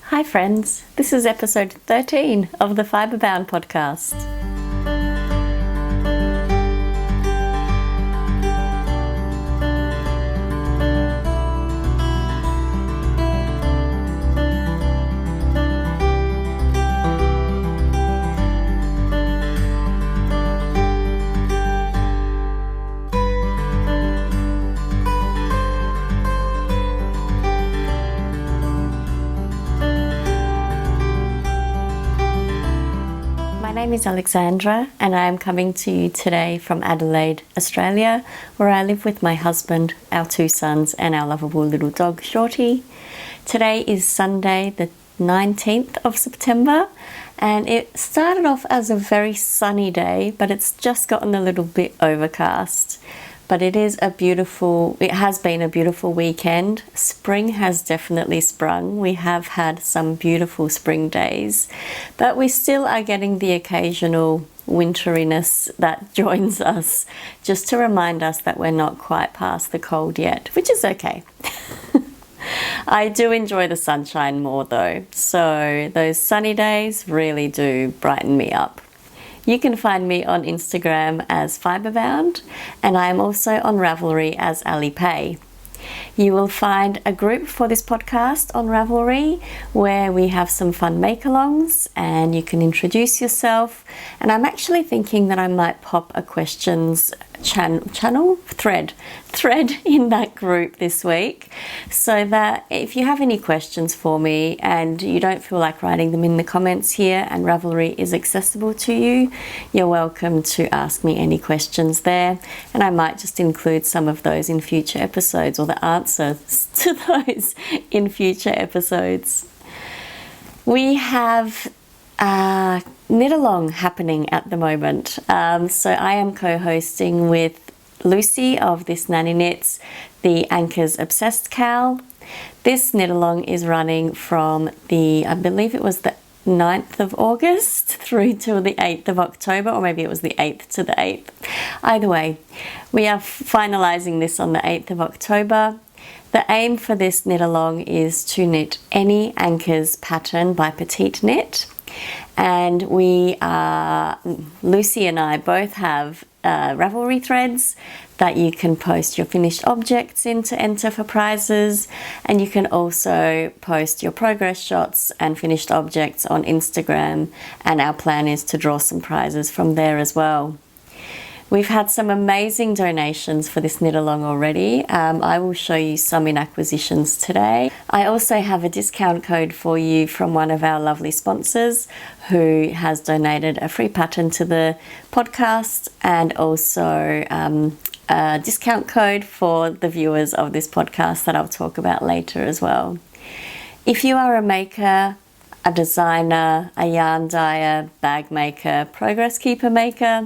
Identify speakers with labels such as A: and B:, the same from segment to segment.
A: Hi friends, this is episode 13 of the FibreBound Podcast. My name is Alexandra and I am coming to you today from Adelaide, Australia, where I live with my husband, our 2 sons and our lovable little dog Shorty. Today is Sunday the 19th of September and it started off as a very sunny day, but it's just gotten a little bit overcast. But it has been a beautiful weekend. Spring has definitely sprung. We have had some beautiful spring days, but we still are getting the occasional winteriness that joins us, just to remind us that we're not quite past the cold yet, which is okay. I do enjoy the sunshine more though, so those sunny days really do brighten me up. You can find me on Instagram as FibreBound, and I am also on Ravelry as Alipay. You will find a group for this podcast on Ravelry where we have some fun make-alongs and you can introduce yourself. And I'm actually thinking that I might pop a questions thread in that group this week, so that if you have any questions for me and you don't feel like writing them in the comments here and Ravelry is accessible to you, you're welcome to ask me any questions there, and I might just include some of those in future episodes, or the answers to those in future episodes. We have Knitalong happening at the moment. So I am co-hosting with Lucy of This Nanny Knits, the Anchors Obsessed KAL. This Knitalong is running from I believe it was the 9th of August through to the 8th of October, or maybe it was the 8th to the 8th. Either way, we are finalising this on the 8th of October. The aim for this Knitalong is to knit any Anchors pattern by Petite Knit. And Lucy and I both have Ravelry threads that you can post your finished objects in to enter for prizes, and you can also post your progress shots and finished objects on Instagram, and our plan is to draw some prizes from there as well. We've had some amazing donations for this Knitalong already. I will show you some in acquisitions today. I also have a discount code for you from one of our lovely sponsors who has donated a free pattern to the podcast, and also a discount code for the viewers of this podcast that I'll talk about later as well. If you are a maker, a designer, a yarn dyer, bag maker, progress keeper maker,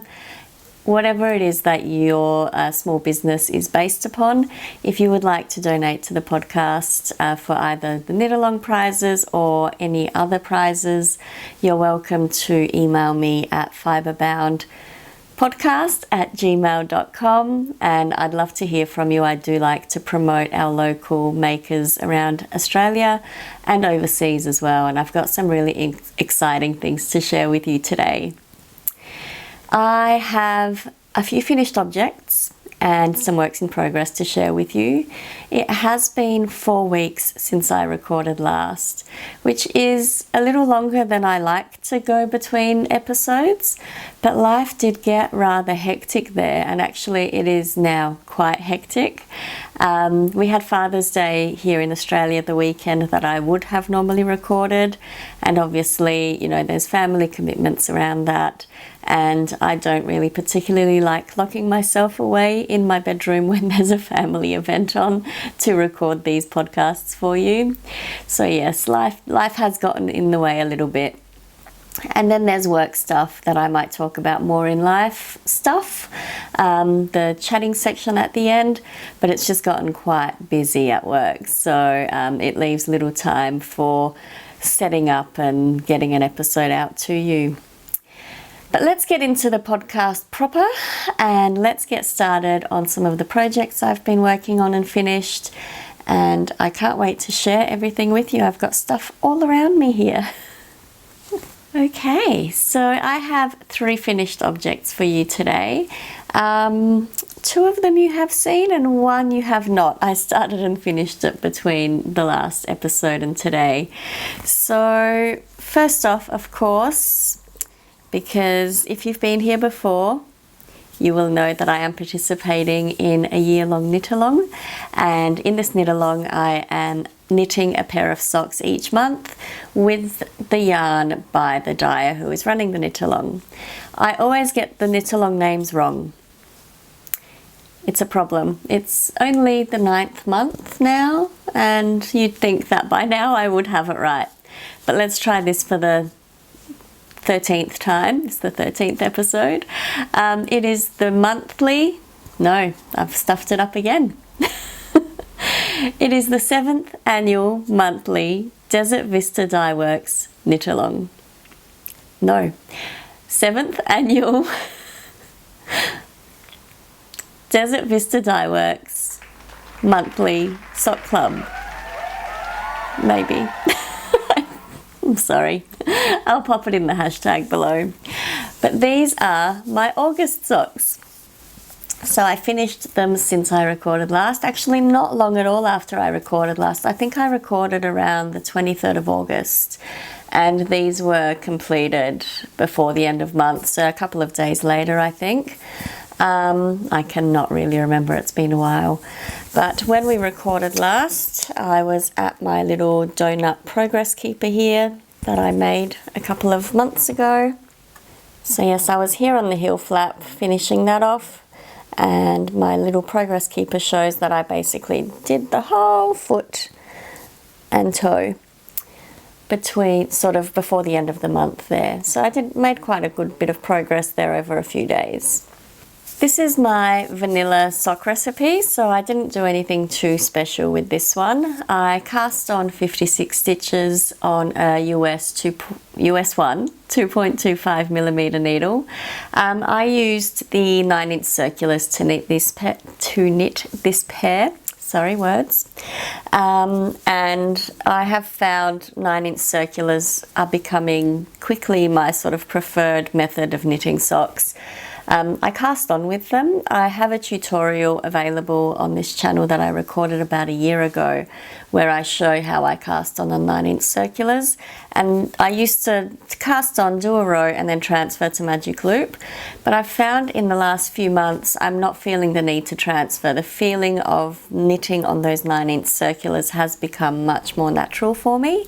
A: whatever it is that your small business is based upon, if you would like to donate to the podcast for either the Knitalong prizes or any other prizes, you're welcome to email me at fibreboundpodcast@gmail.com, and I'd love to hear from you. I do like to promote our local makers around Australia and overseas as well, and I've got some really exciting things to share with you today. I have a few finished objects and some works in progress to share with you. It has been 4 weeks since I recorded last, which is a little longer than I like to go between episodes, but life did get rather hectic there, and actually it is now quite hectic. We had Father's Day here in Australia the weekend that I would have normally recorded, and obviously, you know, there's family commitments around that. And I don't really particularly like locking myself away in my bedroom when there's a family event on to record these podcasts for you. So yes, life has gotten in the way a little bit. And then there's work stuff that I might talk about more in life stuff, the chatting section at the end, but it's just gotten quite busy at work. So it leaves little time for setting up and getting an episode out to you. But let's get into the podcast proper, and let's get started on some of the projects I've been working on and finished, and I can't wait to share everything with you. I've got stuff all around me here. Okay, so I have 3 finished objects for you today. 2 of them you have seen and 1 you have not. I started and finished it between the last episode and today. So first off, of course, because if you've been here before, you will know that I am participating in a year-long Knitalong, and in this Knitalong I am knitting a pair of socks each month with the yarn by the dyer who is running the Knitalong. I always get the Knitalong names wrong. It's a problem. It's only the 9th month now, and you'd think that by now I would have it right. But let's try this for the 13th time. It's the 13th episode. It is the monthly, no, I've stuffed it up again. It is the 7th annual monthly Desert Vista Dyeworks Knitalong. No, 7th annual Desert Vista Dyeworks monthly sock club. Maybe. I'm sorry. I'll pop it in the hashtag below. But these are my August socks. So I finished them since I recorded last. Actually, not long at all after I recorded last. I think I recorded around the 23rd of August. And these were completed before the end of month. So a couple of days later, I think. I cannot really remember. It's been a while. But when we recorded last, I was at my little donut progress keeper here that I made a couple of months ago. So yes, I was here on the heel flap finishing that off, and my little progress keeper shows that I basically did the whole foot and toe between sort of before the end of the month there. So I made quite a good bit of progress there over a few days. This is my vanilla sock recipe, so I didn't do anything too special with this one. I cast on 56 stitches on a US 2.25 millimeter needle. I used the 9-inch circulars to knit this pair. Sorry, words. And I have found 9-inch circulars are becoming quickly my sort of preferred method of knitting socks. I cast on with them. I have a tutorial available on this channel that I recorded about a year ago where I show how I cast on 9-inch circulars. And I used to cast on, do a row and then transfer to magic loop. But I've found in the last few months I'm not feeling the need to transfer. The feeling of knitting on those 9-inch circulars has become much more natural for me.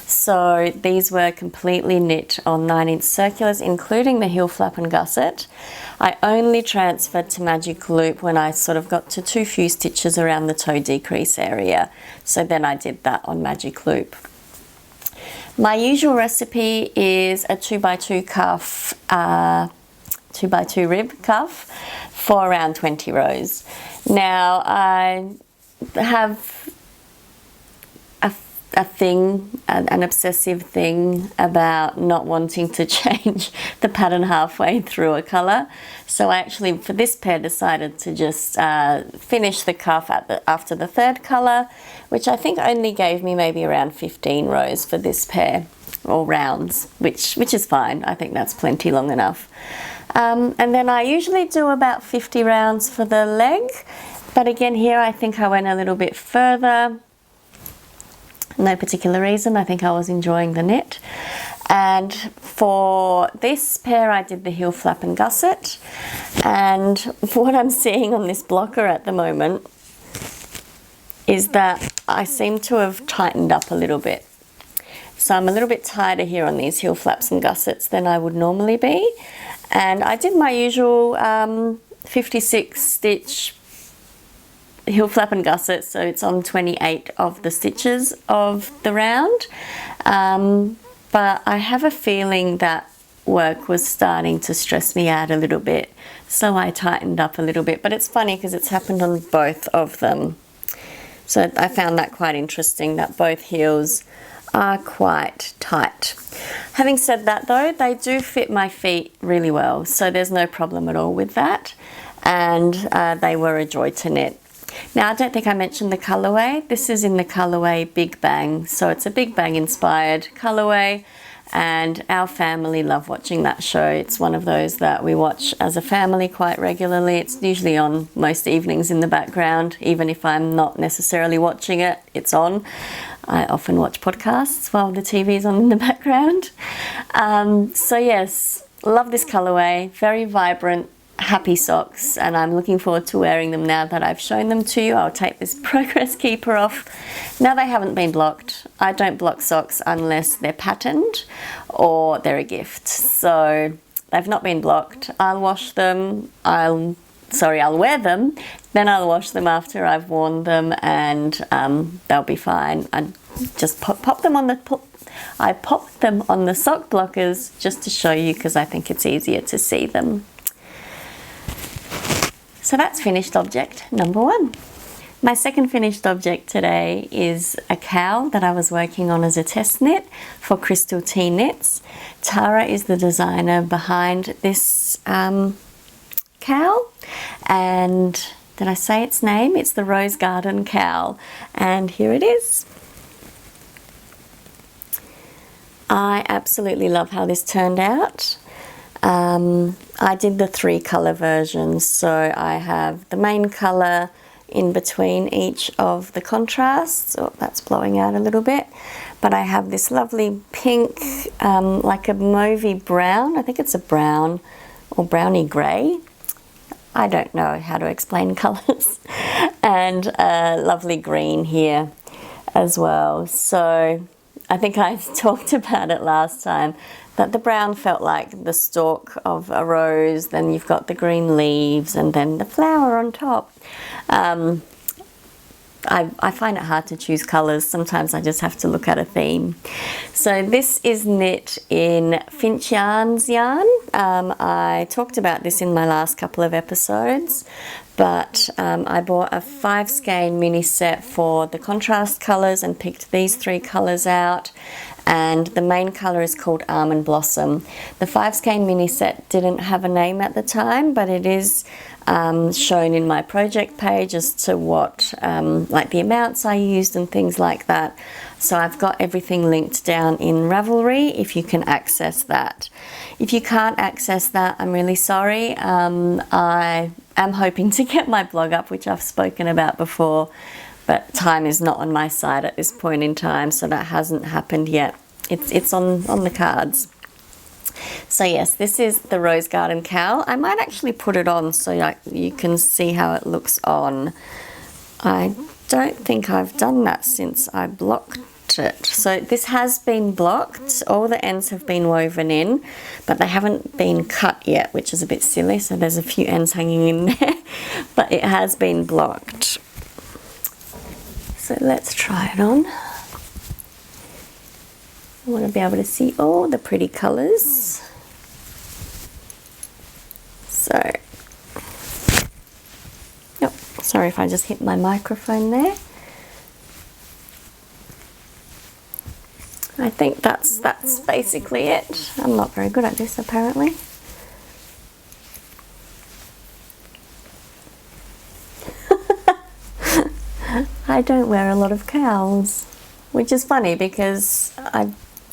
A: So these were completely knit on 9-inch circulars, including the heel flap and gusset. I only transferred to magic loop when I sort of got to too few stitches around the toe decrease area. So then I did that on magic loop. My usual recipe is a 2x2 cuff, 2x2 rib cuff for around 20 rows. Now I have an obsessive thing about not wanting to change the pattern halfway through a colour. So I actually, for this pair, decided to just finish the cuff after the 3rd colour, which I think only gave me maybe around 15 rows for this pair, or rounds, which is fine. I think that's plenty long enough. And then I usually do about 50 rounds for the leg, but again here I think I went a little bit further. No particular reason, I think I was enjoying the knit. And for this pair I did the heel flap and gusset, and what I'm seeing on this blocker at the moment is that I seem to have tightened up a little bit. So I'm a little bit tighter here on these heel flaps and gussets than I would normally be, and I did my usual 56 stitch heel flap and gusset, so it's on 28 of the stitches of the round, but I have a feeling that work was starting to stress me out a little bit, so I tightened up a little bit. But it's funny because it's happened on both of them, so I found that quite interesting that both heels are quite tight. Having said that though, they do fit my feet really well, so there's no problem at all with that, and they were a joy to knit. Now, I don't think I mentioned the colorway. This is in the colorway Big Bang. So it's a Big Bang inspired colorway, and our family love watching that show. It's one of those that we watch as a family quite regularly. It's usually on most evenings in the background. Even if I'm not necessarily watching it, it's on. I often watch podcasts while the TV is on in the background. So yes, love this colorway. Very vibrant, happy socks, and I'm looking forward to wearing them now that I've shown them to you. I'll take this progress keeper off. Now they haven't been blocked. I don't block socks unless they're patterned or they're a gift. So they've not been blocked. I'll wash them. I'll wear them, then I'll wash them after I've worn them, and they'll be fine. I just pop them on the sock blockers just to show you, because I think it's easier to see them. So that's finished object number 1. My second finished object today is a cowl that I was working on as a test knit for Crystal Tea Knits. Tara is the designer behind this cowl, and did I say its name? It's the Rose Garden Cowl, and here it is. I absolutely love how this turned out. I did the 3 colour versions, so I have the main colour in between each of the contrasts. Oh, that's blowing out a little bit. But I have this lovely pink, like a mauvey brown. I think it's a brown or browny grey. I don't know how to explain colours. And a lovely green here as well. So I think I talked about it last time, that the brown felt like the stalk of a rose, then you've got the green leaves, and then the flower on top. I find it hard to choose colours. Sometimes I just have to look at a theme. So this is knit in Finch Yarn's yarn. I talked about this in my last couple of episodes, but I bought a 5 skein mini set for the contrast colours and picked these 3 colours out. And the main colour is called Almond Blossom. The 5 skein mini set didn't have a name at the time, but it is shown in my project page as to what, like the amounts I used and things like that. So I've got everything linked down in Ravelry if you can access that. If you can't access that, I'm really sorry. I am hoping to get my blog up, which I've spoken about before, but time is not on my side at this point in time, so that hasn't happened yet. It's on the cards. So yes, this is the Rose Garden Cowl. I might actually put it on so you can see how it looks on. I don't think I've done that since I blocked it. So this has been blocked. All the ends have been woven in, but they haven't been cut yet, which is a bit silly. So there's a few ends hanging in there, but it has been blocked. So let's try it on. I want to be able to see all the pretty colours. So, oh, sorry if I just hit my microphone there. I think that's basically it. I'm not very good at this apparently. I don't wear a lot of cowls, which is funny because I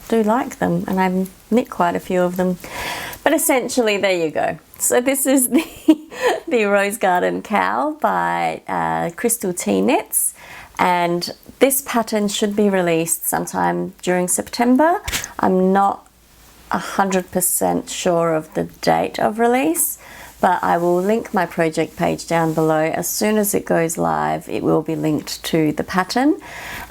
A: do like them and I've knit quite a few of them. But essentially, there you go. So this is the Rose Garden Cowl by Crystal Tea Knits, and this pattern should be released sometime during September. I'm not 100% sure of the date of release, but I will link my project page down below. As soon as it goes live, it will be linked to the pattern.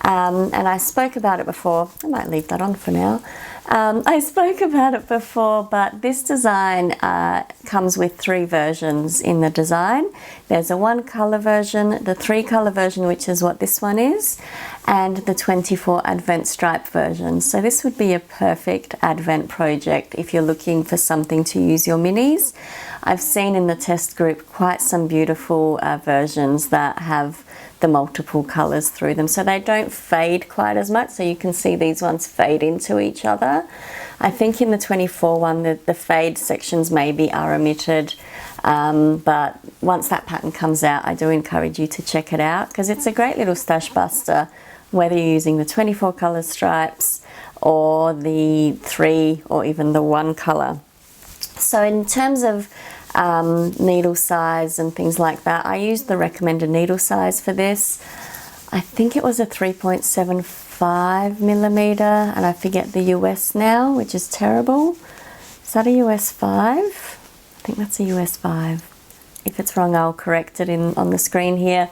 A: And I spoke about it before. I might leave that on for now. I spoke about it before, but this design comes with 3 versions in the design. There's a 1 colour version, the 3 colour version, which is what this one is, and the 24 advent stripe version. So this would be a perfect advent project if you're looking for something to use your minis. I've seen in the test group quite some beautiful versions that have the multiple colours through them, so they don't fade quite as much, so you can see these ones fade into each other. I think in the 24 one the fade sections maybe are omitted, But once that pattern comes out, I do encourage you to check it out because it's a great little stash buster, whether you're using the 24 colour stripes or the 3 or even the 1 colour. So in terms of needle size and things like that, I used the recommended needle size for this. I think it was a 3.75 millimeter, and I forget the US now, which is terrible. Is that a US 5? I think that's a US 5. If it's wrong, I'll correct it on the screen here.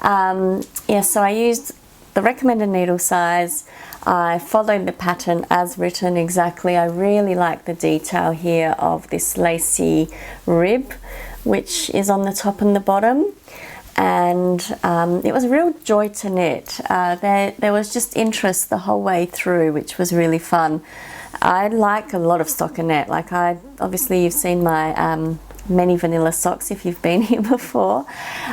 A: Yeah, so I used the recommended needle size. I followed the pattern as written exactly. I really like the detail here of this lacy rib, which is on the top and the bottom. And it was a real joy to knit. There was just interest the whole way through, which was really fun. I like a lot of stockinette. Like obviously you've seen my many vanilla socks if you've been here before.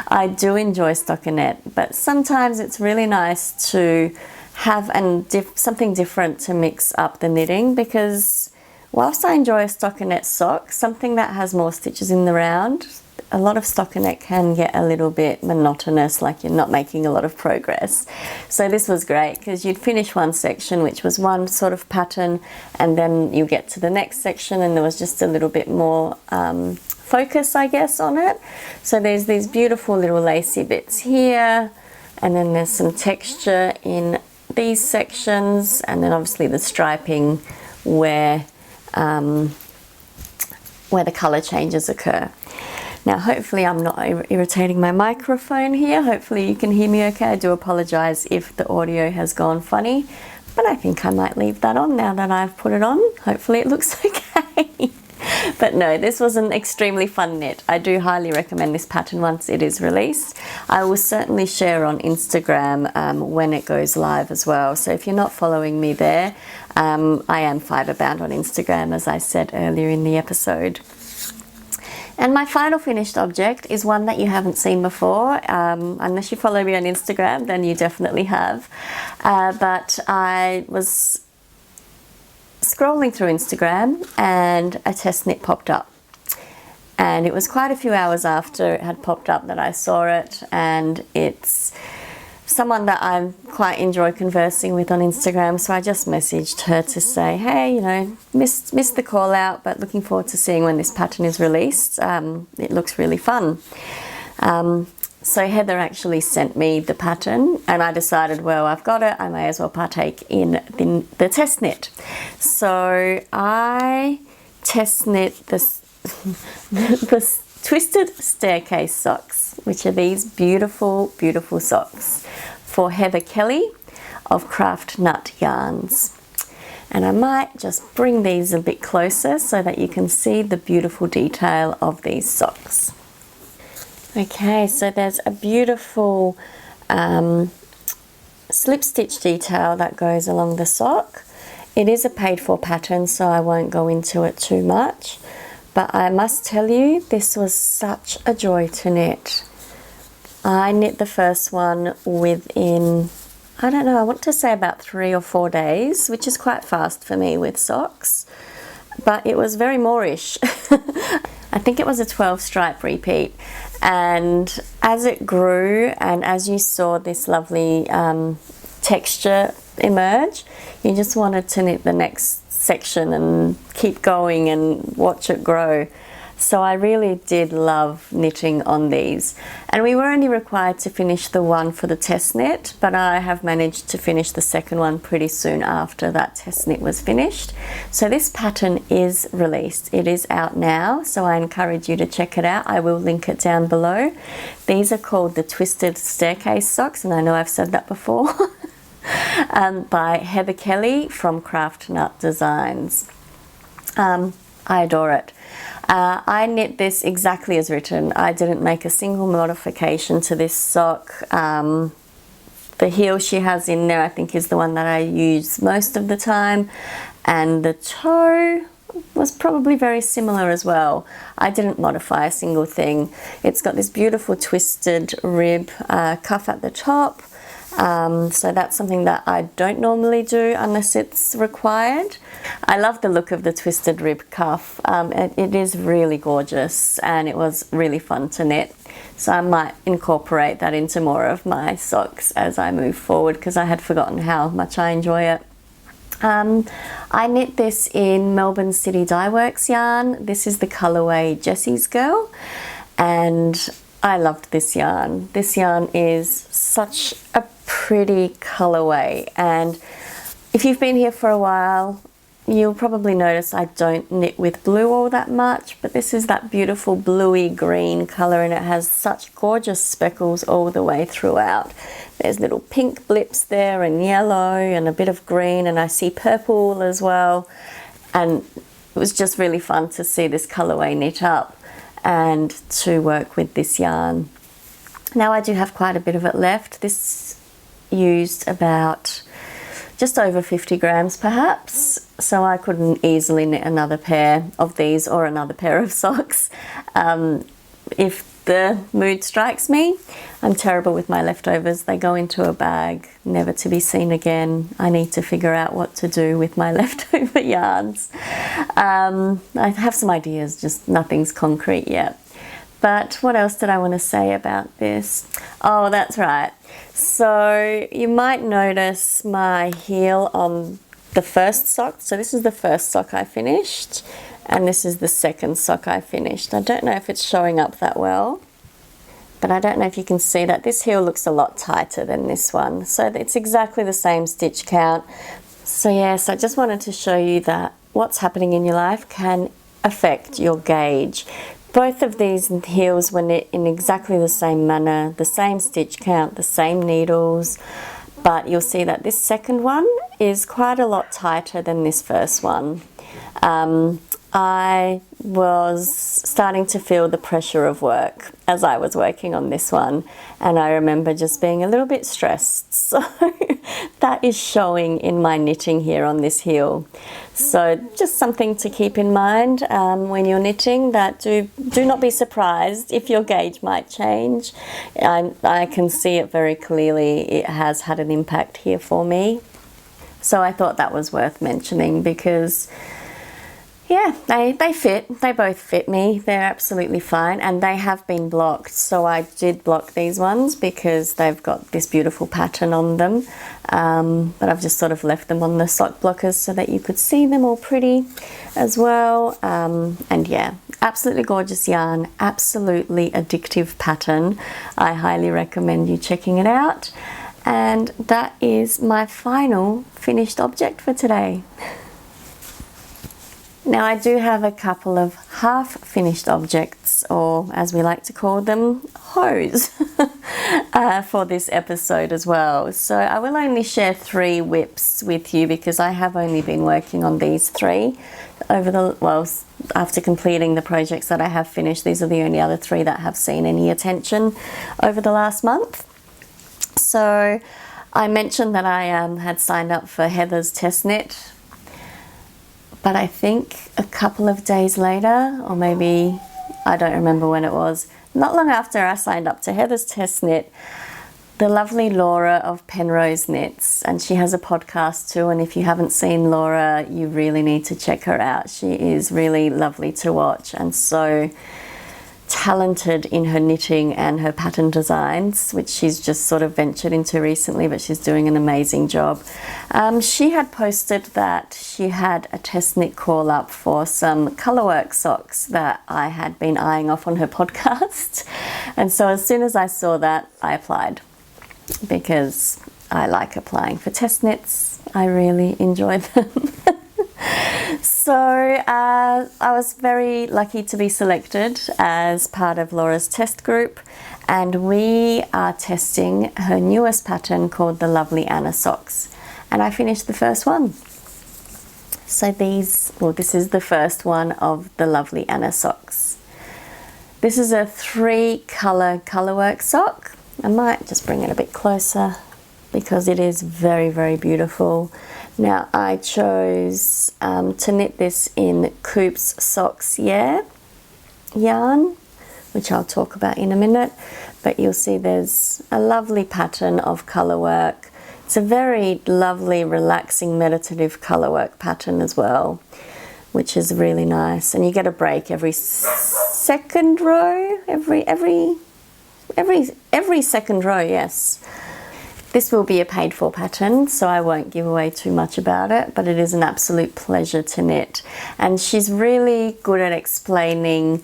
A: I do enjoy stockinette, but sometimes it's really nice to have something different to mix up the knitting, because whilst I enjoy a stockinette sock, something that has more stitches in the round, a lot of stockinette can get a little bit monotonous, like you're not making a lot of progress. So this was great because you'd finish one section, which was one sort of pattern, and then you get to the next section and there was just a little bit more focus, I guess, on it. So there's these beautiful little lacy bits here, and then there's some texture in these sections, and then obviously the striping where the color changes occur. Now hopefully I'm not irritating my microphone here. Hopefully you can hear me okay. I do apologize if the audio has gone funny, but I think I might leave that on now that I've put it on. Hopefully it looks okay. But no, this was an extremely fun knit. I do highly recommend this pattern once it is released. I will certainly share on Instagram when it goes live as well. So if you're not following me there, I am FibreBound on Instagram, as I said earlier in the episode. And my final finished object is one that you haven't seen before. Unless you follow me on Instagram, then you definitely have. But I was scrolling through Instagram and a test knit popped up. And it was quite a few hours after it had popped up that I saw it, and it's someone that I quite enjoy conversing with on Instagram, so I just messaged her to say, hey, you know, missed the call out, but looking forward to seeing when this pattern is released. It looks really fun. So Heather actually sent me the pattern, and I decided, well, I've got it, I may as well partake in the test knit. So I test knit the Twisted Staircase socks, which are these beautiful, beautiful socks for Heather Kelly of Craft Nut Yarns. And I might just bring these a bit closer so that you can see the beautiful detail of these socks. Okay, so there's a beautiful slip stitch detail that goes along the sock. It is a paid for pattern, so I won't go into it too much. But I must tell you, this was such a joy to knit. I knit the first one within, I don't know, I want to say about 3 or 4 days, which is quite fast for me with socks. But it was very moreish. I think it was a 12 stripe repeat. And as it grew and as you saw this lovely texture emerge, you just wanted to knit the next section and keep going and watch it grow. So I really did love knitting on these, and we were only required to finish the one for the test knit, but I have managed to finish the second one pretty soon after that test knit was finished. So this pattern is released. It is out now, so I encourage you to check it out. I will link it down below. These are called the Twisted Staircase socks, and I know I've said that before. By Heather Kelly from Craft Nut Designs. I adore it. I knit this exactly as written. I didn't make a single modification to this sock. The heel she has in there I think is the one that I use most of the time, and the toe was probably very similar as well. I didn't modify a single thing. It's got this beautiful twisted rib cuff at the top, So that's something that I don't normally do unless it's required. I love the look of the twisted rib cuff. It is really gorgeous and it was really fun to knit. So I might incorporate that into more of my socks as I move forward, because I had forgotten how much I enjoy it. I knit this in Melbourne City Dyeworks yarn. This is the colourway Jessie's Girl, and I loved this yarn. This yarn is such a pretty colourway, and if you've been here for a while, you'll probably notice I don't knit with blue all that much, but this is that beautiful bluey green colour, and it has such gorgeous speckles all the way throughout. There's little pink blips there and yellow and a bit of green, and I see purple as well, and it was just really fun to see this colourway knit up and to work with this yarn. Now I do have quite a bit of it left. This used about just over 50 grams perhaps, so I couldn't easily knit another pair of these or another pair of socks if the mood strikes me. I'm terrible with my leftovers. They go into a bag, never to be seen again. I need to figure out what to do with my leftover yarns. I have some ideas, just nothing's concrete yet. But what else did I want to say about this? Oh, that's right. So you might notice my heel on the first sock. So this is the first sock I finished, and this is the second sock I finished. I don't know if it's showing up that well, but I don't know if you can see that this heel looks a lot tighter than this one. So it's exactly the same stitch count. So yes, I just wanted to show you that what's happening in your life can affect your gauge. Both of these heels were knit in exactly the same manner, the same stitch count, the same needles, but you'll see that this second one is quite a lot tighter than this first one. I was starting to feel the pressure of work as I was working on this one, and I remember just being a little bit stressed, so that is showing in my knitting here on this heel. So just something to keep in mind when you're knitting, that do not be surprised if your gauge might change. I can see it very clearly. It has had an impact here for me, so I thought that was worth mentioning, because yeah, they fit. They both fit me. They're absolutely fine, and they have been blocked. So I did block these ones because they've got this beautiful pattern on them. But I've just sort of left them on the sock blockers so that you could see them all pretty as well. And yeah, absolutely gorgeous yarn, absolutely addictive pattern. I highly recommend you checking it out. And that is my final finished object for today. Now I do have a couple of half-finished objects, or as we like to call them, hose, for this episode as well. So I will only share 3 whips with you because I have only been working on these 3 after completing the projects that I have finished. These are the only other 3 that have seen any attention over the last month. So I mentioned that I had signed up for Heather's test knit, but I think a couple of days later, or maybe, I don't remember when it was, not long after I signed up to Heather's test knit, the lovely Laura of Penrose Knits, and she has a podcast too, and if you haven't seen Laura, you really need to check her out. She is really lovely to watch and so talented in her knitting and her pattern designs, which she's just sort of ventured into recently, but she's doing an amazing job. She had posted that she had a test knit call up for some colourwork socks that I had been eyeing off on her podcast, and so as soon as I saw that, I applied, because I like applying for test knits. I really enjoy them. So I was very lucky to be selected as part of Laura's test group, and we are testing her newest pattern called the Lovely Anna Socks, and I finished the first one. So this is the first one of the Lovely Anna Socks. This is a 3-colour colourwork sock. I might just bring it a bit closer because it is very, very beautiful. Now I chose to knit this in Coop's Socks yarn, which I'll talk about in a minute, but you'll see there's a lovely pattern of colour work. It's a very lovely, relaxing, meditative colour work pattern as well, which is really nice. And you get a break every second row, every second row, yes. This will be a paid for pattern, so I won't give away too much about it, but it is an absolute pleasure to knit. And she's really good at explaining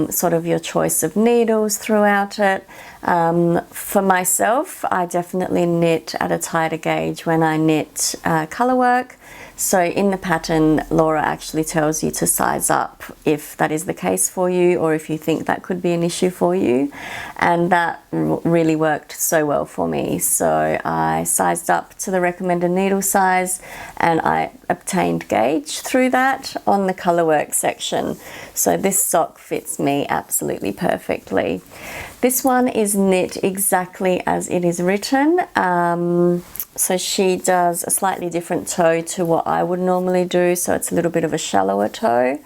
A: sort of your choice of needles throughout it. For myself, I definitely knit at a tighter gauge when I knit colour work. So in the pattern, Laura actually tells you to size up if that is the case for you, or if you think that could be an issue for you. And that really worked so well for me. So I sized up to the recommended needle size, and I obtained gauge through that on the colour work section. So this sock fits me absolutely perfectly. This one is knit exactly as it is written. So she does a slightly different toe to what I would normally do, so it's a little bit of a shallower toe,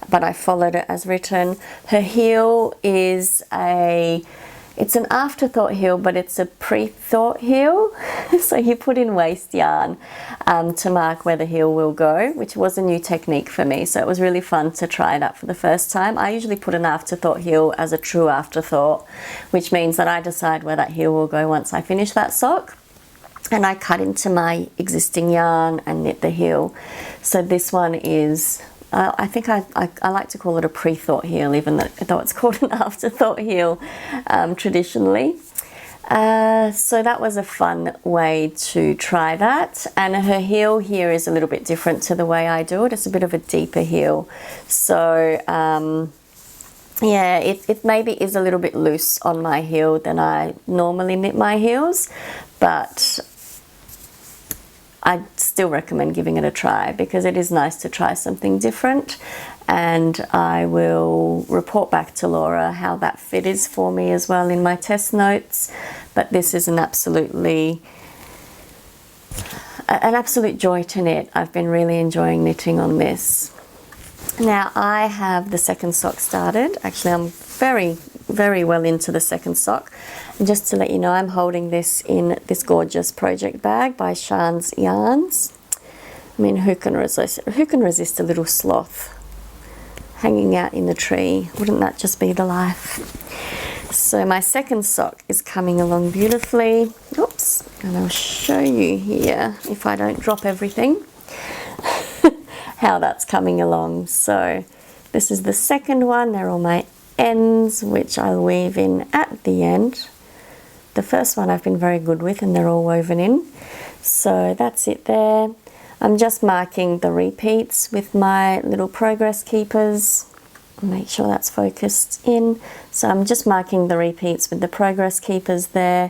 A: but I followed it as written. Her heel is it's an afterthought heel, but it's a pre-thought heel. So you put in waste yarn to mark where the heel will go, which was a new technique for me. So it was really fun to try that for the first time. I usually put an afterthought heel as a true afterthought, which means that I decide where that heel will go once I finish that sock. And I cut into my existing yarn and knit the heel. So this one is, I think I like to call it a pre-thought heel, even though it's called an afterthought heel traditionally. So that was a fun way to try that. And her heel here is a little bit different to the way I do it. It's a bit of a deeper heel. So yeah, it maybe is a little bit loose on my heel than I normally knit my heels, but I still recommend giving it a try because it is nice to try something different. And I will report back to Laura how that fit is for me as well in my test notes. But this is an absolute joy to knit. I've been really enjoying knitting on this. Now I have the second sock started. Actually, I'm very well into the second sock. And just to let you know, I'm holding this in this gorgeous project bag by Shan's Yarns. I mean, who can resist a little sloth hanging out in the tree? Wouldn't that just be the life? So my second sock is coming along beautifully. Oops, and I'll show you here, if I don't drop everything, how that's coming along. So this is the second one. They're all my ends, which I'll weave in at the end. The first one I've been very good with, and they're all woven in. So that's it there. I'm just marking the repeats with my little progress keepers. Make sure that's focused in. So I'm just marking the repeats with the progress keepers there.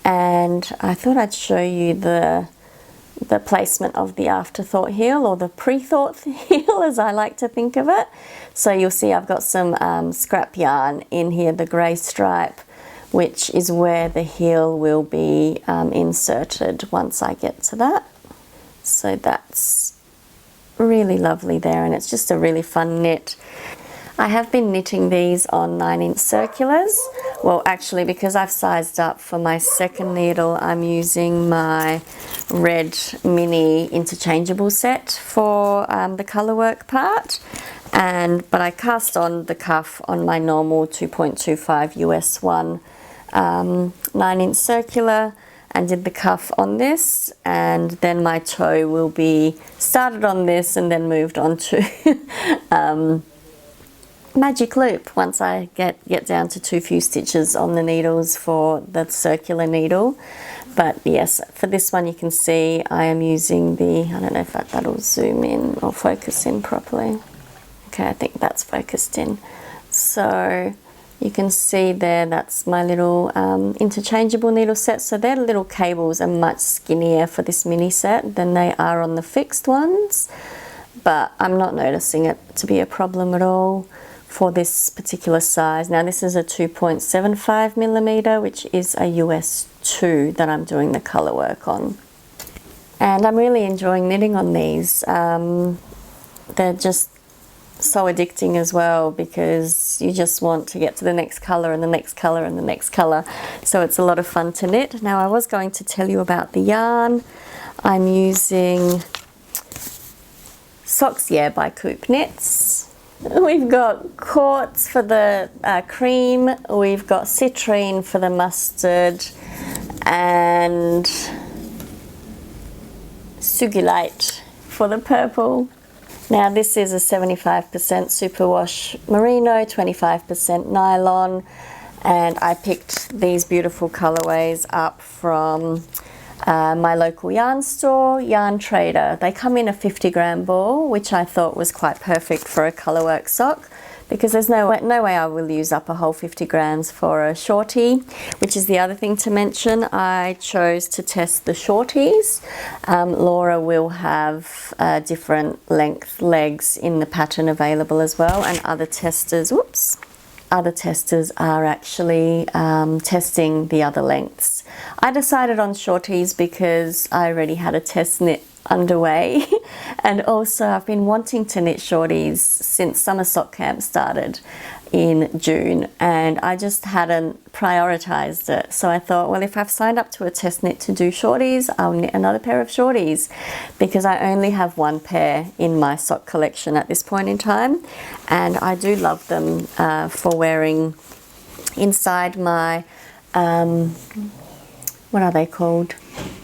A: And I thought I'd show you the placement of the afterthought heel, or the pre-thought heel as I like to think of it. So you'll see I've got some scrap yarn in here, the grey stripe, which is where the heel will be inserted once I get to that. So that's really lovely there, and it's just a really fun knit. I have been knitting these on 9-inch circulars. Well, actually, because I've sized up for my second needle, I'm using my red mini interchangeable set for the colour work part. But I cast on the cuff on my normal 2.25 US 1 9-inch circular and did the cuff on this, and then my toe will be started on this and then moved on to magic loop once I get down to too few stitches on the needles for the circular needle. But yes, for this one you can see I am using the, I don't know if that'll zoom in or focus in properly. Okay, I think that's focused in. So you can see there, that's my little interchangeable needle set. So their little cables are much skinnier for this mini set than they are on the fixed ones, but I'm not noticing it to be a problem at all for this particular size. Now this is a 2.75 millimeter, which is a US 2 that I'm doing the colour work on. And I'm really enjoying knitting on these. They're just so addicting as well, because you just want to get to the next color and the next color and the next color. So it's a lot of fun to knit. Now, I was going to tell you about the yarn. I'm using Socks Yeah by Coop Knits. We've got Quartz for the cream, we've got Citrine for the mustard, and Sugilite for the purple. Now, this is a 75% superwash merino, 25% nylon, and I picked these beautiful colorways up from my local yarn store, Yarn Trader. They come in a 50-gram ball, which I thought was quite perfect for a colourwork sock, because there's no way I will use up a whole 50 grams for a shorty, which is the other thing to mention. I chose to test the shorties. Laura will have different length legs in the pattern available as well, and other testers are actually testing the other lengths. I decided on shorties because I already had a test knit underway, and also I've been wanting to knit shorties since summer sock camp started in June, and I just hadn't prioritized it. So I thought, well, if I've signed up to a test knit to do shorties, I'll knit another pair of shorties, because I only have one pair in my sock collection at this point in time, and I do love them for wearing inside my what are they called?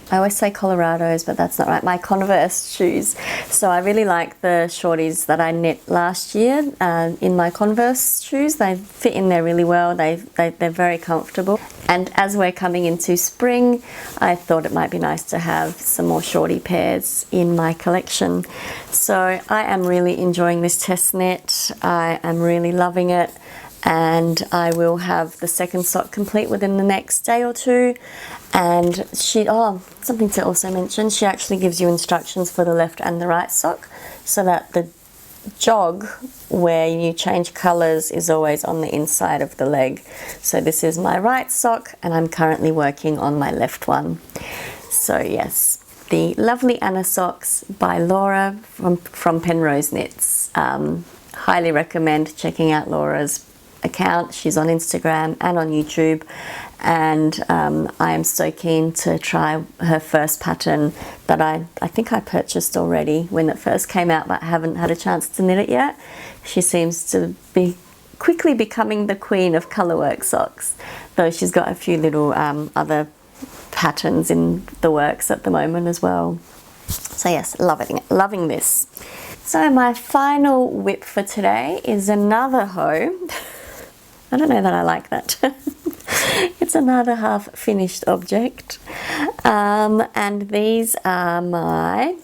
A: I always say Colorados, but that's not right. My Converse shoes. So I really like the shorties that I knit last year in my Converse shoes. They fit in there really well. They're very comfortable. And as we're coming into spring, I thought it might be nice to have some more shorty pairs in my collection. So I am really enjoying this test knit. I am really loving it. And I will have the second sock complete within the next day or two. And something to also mention, she actually gives you instructions for the left and the right sock, so that the jog where you change colors is always on the inside of the leg. So this is my right sock, and I'm currently working on my left one. So yes, the lovely Anna socks by Laura from Penrose Knits. Highly recommend checking out Laura's account. She's on Instagram and on YouTube, and I am so keen to try her first pattern that I think I purchased already when it first came out, but I haven't had a chance to knit it yet. She seems to be quickly becoming the queen of colourwork socks, though she's got a few little other patterns in the works at the moment as well. So yes, loving this. So my final whip for today is another hoe. I don't know that I like that. It's another half finished object. And these are my,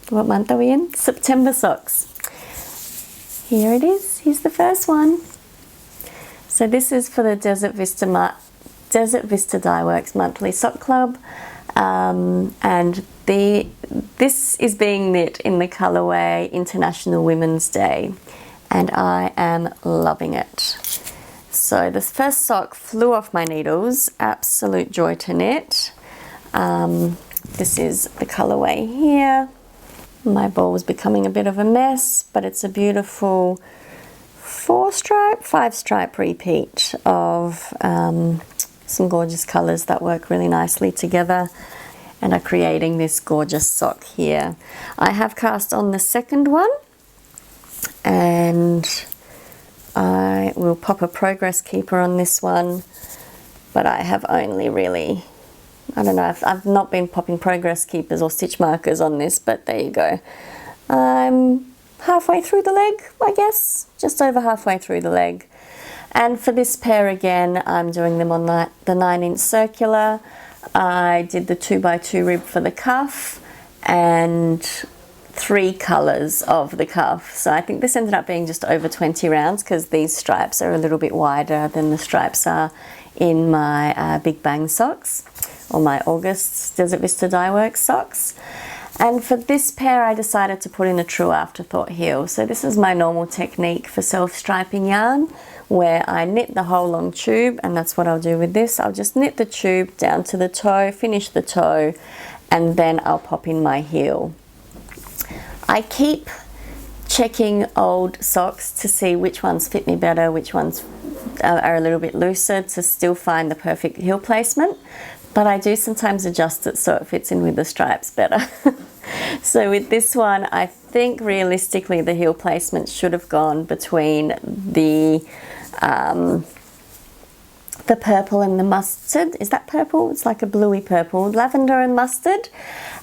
A: what month are we in? September socks. Here it is. Here's the first one. So this is for the Desert Vista Dyeworks Monthly Sock Club. And this is being knit in the colourway International Women's Day, and I am loving it. So this first sock flew off my needles, absolute joy to knit. This is the colourway here. My ball was becoming a bit of a mess, but it's a beautiful 5-stripe repeat of some gorgeous colours that work really nicely together and are creating this gorgeous sock here. I have cast on the second one, and I will pop a progress keeper on this one, but I have only really, I don't know, I've not been popping progress keepers or stitch markers on this, but there you go. I'm halfway through the leg, I guess, just over halfway through the leg. And for this pair again, I'm doing them on the 9-inch circular. I did the 2x2 rib for the cuff and 3 colours of the cuff. So I think this ended up being just over 20 rounds, because these stripes are a little bit wider than the stripes are in my Big Bang socks, or my August Desert Vista Dyeworks socks. And for this pair, I decided to put in a true afterthought heel. So this is my normal technique for self-striping yarn, where I knit the whole long tube, and that's what I'll do with this. I'll just knit the tube down to the toe, finish the toe, and then I'll pop in my heel. I keep checking old socks to see which ones fit me better, which ones are a little bit looser, to still find the perfect heel placement. But I do sometimes adjust it so it fits in with the stripes better. So with this one, I think realistically the heel placement should have gone between the purple and the mustard. Is that purple? It's like a bluey purple. Lavender and mustard.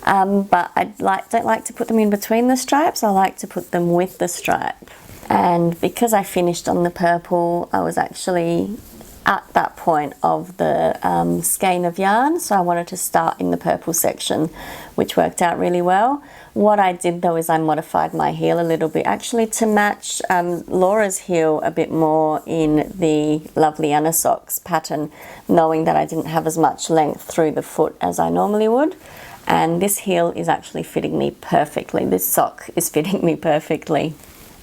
A: But I don't like to put them in between the stripes. I like to put them with the stripe. And because I finished on the purple, I was actually at that point of the skein of yarn, so I wanted to start in the purple section, which worked out really well. What I did though is I modified my heel a little bit, actually to match Laura's heel a bit more in the Lovely Anna Socks pattern, knowing that I didn't have as much length through the foot as I normally would. And this heel is actually fitting me perfectly. This sock is fitting me perfectly.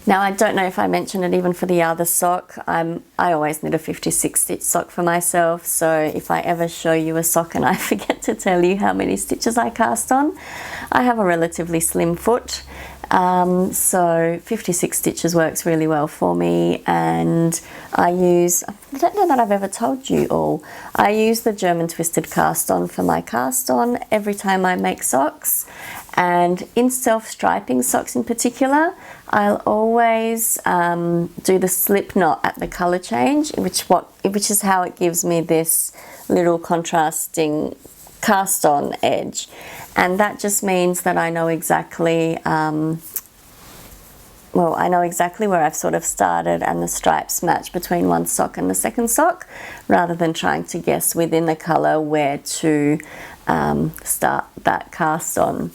A: Now, I don't know if I mentioned it even for the other sock. I always knit a 56 stitch sock for myself, so if I ever show you a sock and I forget to tell you how many stitches I cast on, I have a relatively slim foot, so 56 stitches works really well for me. And I don't know that I've ever told you all, I use the German twisted cast on for my cast on every time I make socks. And in self-striping socks in particular, I'll always do the slip knot at the colour change, which is how it gives me this little contrasting cast on edge. And that just means that I know exactly, I know exactly where I've sort of started and the stripes match between one sock and the second sock, rather than trying to guess within the colour where to start that cast on.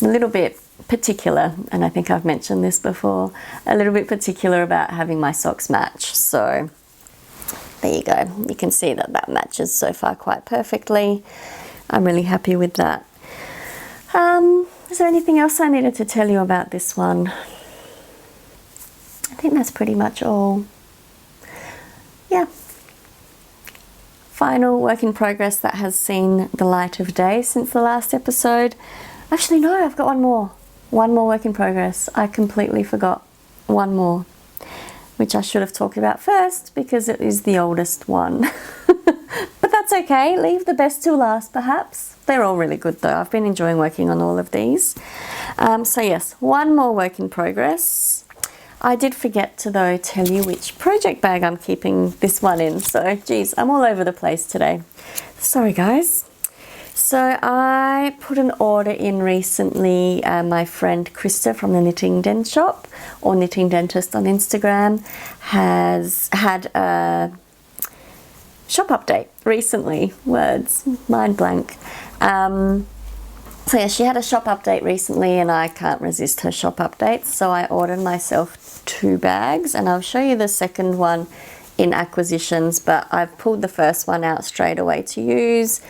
A: I'm a little bit particular, and I think I've mentioned this before, a little bit particular about having my socks match. So there you go. You can see that that matches so far quite perfectly. I'm really happy with that. Is there anything else I needed to tell you about this one? I think that's pretty much all. Yeah. Final work in progress that has seen the light of day since the last episode. Actually, no, I've got one more. One more work in progress. I completely forgot one more, which I should have talked about first because it is the oldest one. But that's okay. Leave the best till last, perhaps. They're all really good though. I've been enjoying working on all of these. So yes, one more work in progress. I did forget to though tell you which project bag I'm keeping this one in. So geez, I'm all over the place today. Sorry guys. So I put an order in recently. My friend Krista from the Knitting Den shop, or Knitting Dentist on Instagram, has had a shop update recently. Words, mind blank. So yeah, she had a shop update recently and I can't resist her shop updates. So I ordered myself 2 bags, and I'll show you the second one in acquisitions, but I've pulled the first one out straight away to use,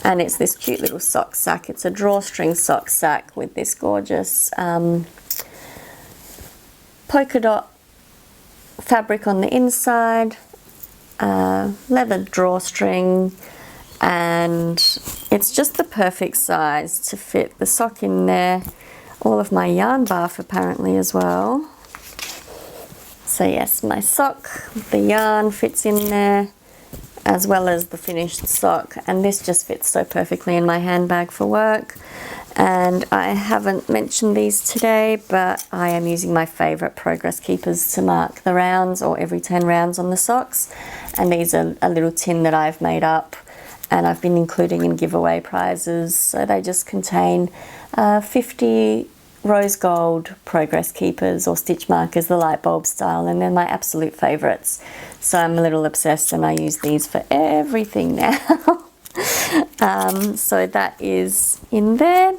A: and it's this cute little sock sack. It's a drawstring sock sack with this gorgeous polka dot fabric on the inside, leather drawstring, and it's just the perfect size to fit the sock in there. All of my yarn bath apparently as well. So yes, my sock, the yarn fits in there, as well as the finished sock, and this just fits so perfectly in my handbag for work. And I haven't mentioned these today, but I am using my favourite progress keepers to mark the rounds, or every 10 rounds on the socks. And these are a little tin that I've made up, and I've been including in giveaway prizes. So they just contain 50 rose gold progress keepers or stitch markers, the light bulb style, and they're my absolute favourites. So I'm a little obsessed and I use these for everything now. So that is in there.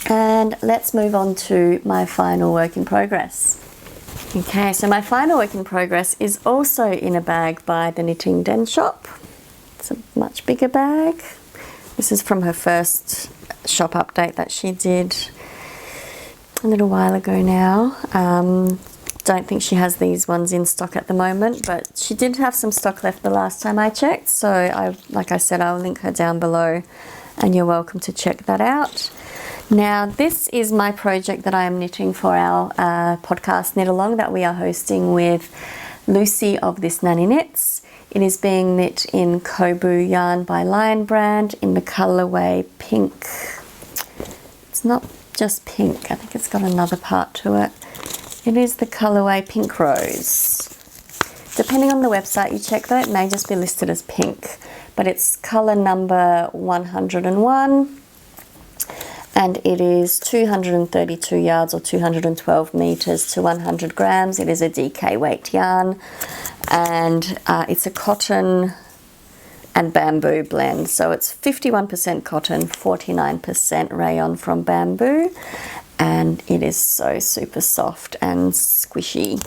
A: And let's move on to my final work in progress. Okay, so my final work in progress is also in a bag by the Knitting Den shop. It's a much bigger bag. This is from her first shop update that she did a little while ago now. Don't think she has these ones in stock at the moment, but she did have some stock left the last time I checked. So like I said, I'll link her down below and you're welcome to check that out. Now, this is my project that I am knitting for our podcast Knitalong that we are hosting with Lucy of This Nanny Knits. It is being knit in Kobu yarn by Lion Brand in the colourway pink. It's not just pink, I think it's got another part to it. It is the colourway Pink Rose. Depending on the website you check though, it may just be listed as pink, but it's colour number 101. And it is 232 yards or 212 meters to 100 grams. It is a DK weight yarn, and it's a cotton and bamboo blend. So it's 51% cotton, 49% rayon from bamboo, and it is so super soft and squishy.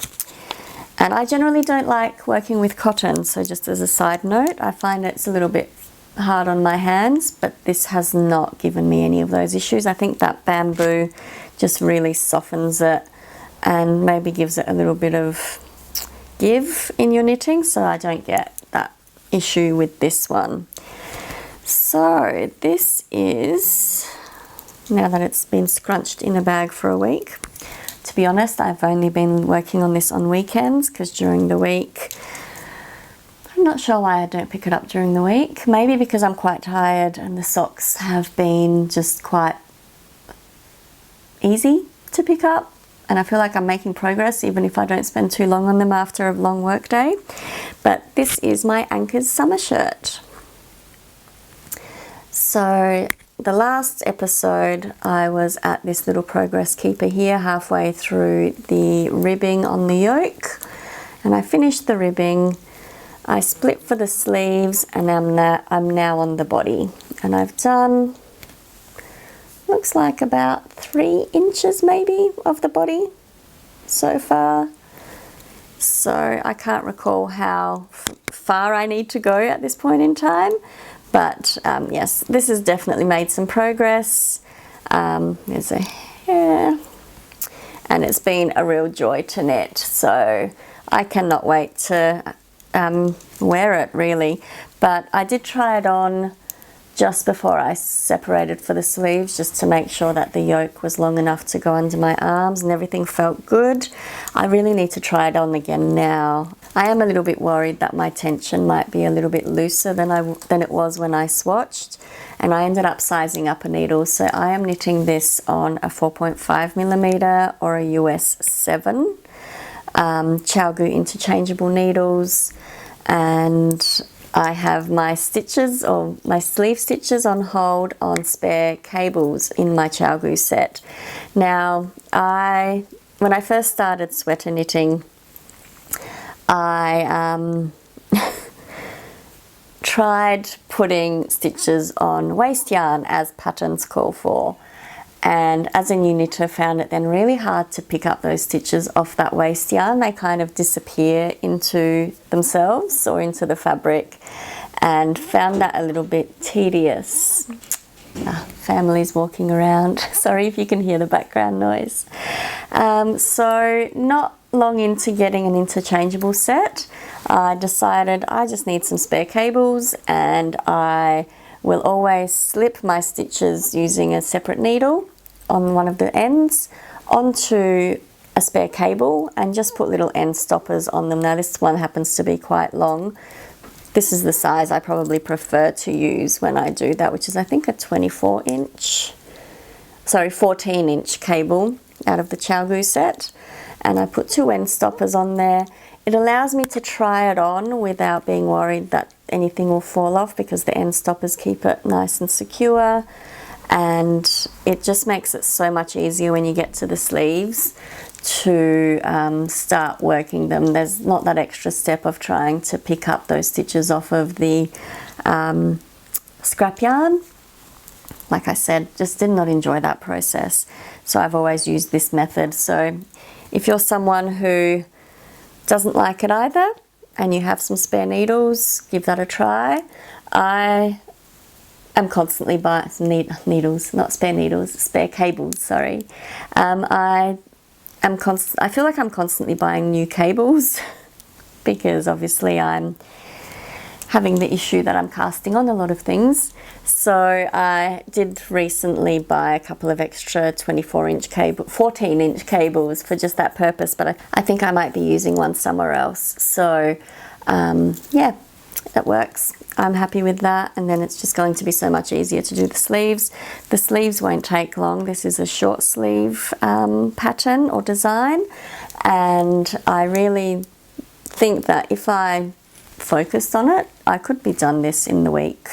A: And I generally don't like working with cotton, so just as a side note, I find it's a little bit hard on my hands, but this has not given me any of those issues. I think that bamboo just really softens it and maybe gives it a little bit of give in your knitting, so I don't get that issue with this one. So this is, now that it's been scrunched in a bag for a week, to be honest, I've only been working on this on weekends because during the week, I'm not sure why I don't pick it up during the week. Maybe because I'm quite tired and the socks have been just quite easy to pick up, and I feel like I'm making progress even if I don't spend too long on them after a long work day. But this is my Anchors summer shirt. So the last episode I was at this little progress keeper here halfway through the ribbing on the yoke, and I finished the ribbing. I split for the sleeves, and I'm now on the body, and I've done, looks like about 3 inches maybe of the body so far. So I can't recall how far I need to go at this point in time, but yes, this has definitely made some progress. There's a hair, and it's been a real joy to knit, so I cannot wait to wear it really. But I did try it on just before I separated for the sleeves, just to make sure that the yoke was long enough to go under my arms and everything felt good. I really need to try it on again now. I am a little bit worried that my tension might be a little bit looser than it was when I swatched, and I ended up sizing up a needle. So I am knitting this on a 4.5mm or a US 7 ChalGoo interchangeable needles, and I have my stitches, or my sleeve stitches, on hold on spare cables in my ChalGoo set. Now, when I first started sweater knitting, I tried putting stitches on waste yarn as patterns call for, and as a new knitter found it then really hard to pick up those stitches off that waste yarn. They kind of disappear into themselves or into the fabric, and found that a little bit tedious. Families walking around. Sorry if you can hear the background noise. So not long into getting an interchangeable set, I decided I just need some spare cables, and I will always slip my stitches using a separate needle on one of the ends onto a spare cable and just put little end stoppers on them. Now this one happens to be quite long. This is the size I probably prefer to use when I do that, which is I think a 14-inch cable out of the ChalGoo set, and I put 2 end stoppers on there. It allows me to try it on without being worried that anything will fall off, because the end stoppers keep it nice and secure, and it just makes it so much easier when you get to the sleeves to start working them. There's not that extra step of trying to pick up those stitches off of the scrap yarn. Like I said, just did not enjoy that process, so I've always used this method. So if you're someone who doesn't like it either and you have some spare needles, give that a try. I am constantly buying spare cables, sorry. I feel like I'm constantly buying new cables because obviously I'm having the issue that I'm casting on a lot of things. So I did recently buy a couple of extra 14-inch cables for just that purpose, but I think I might be using one somewhere else. So yeah, that works. I'm happy with that, and then it's just going to be so much easier to do the sleeves. The sleeves won't take long. This is a short sleeve pattern or design, and I really think that if I focused on it, I could be done this in the week,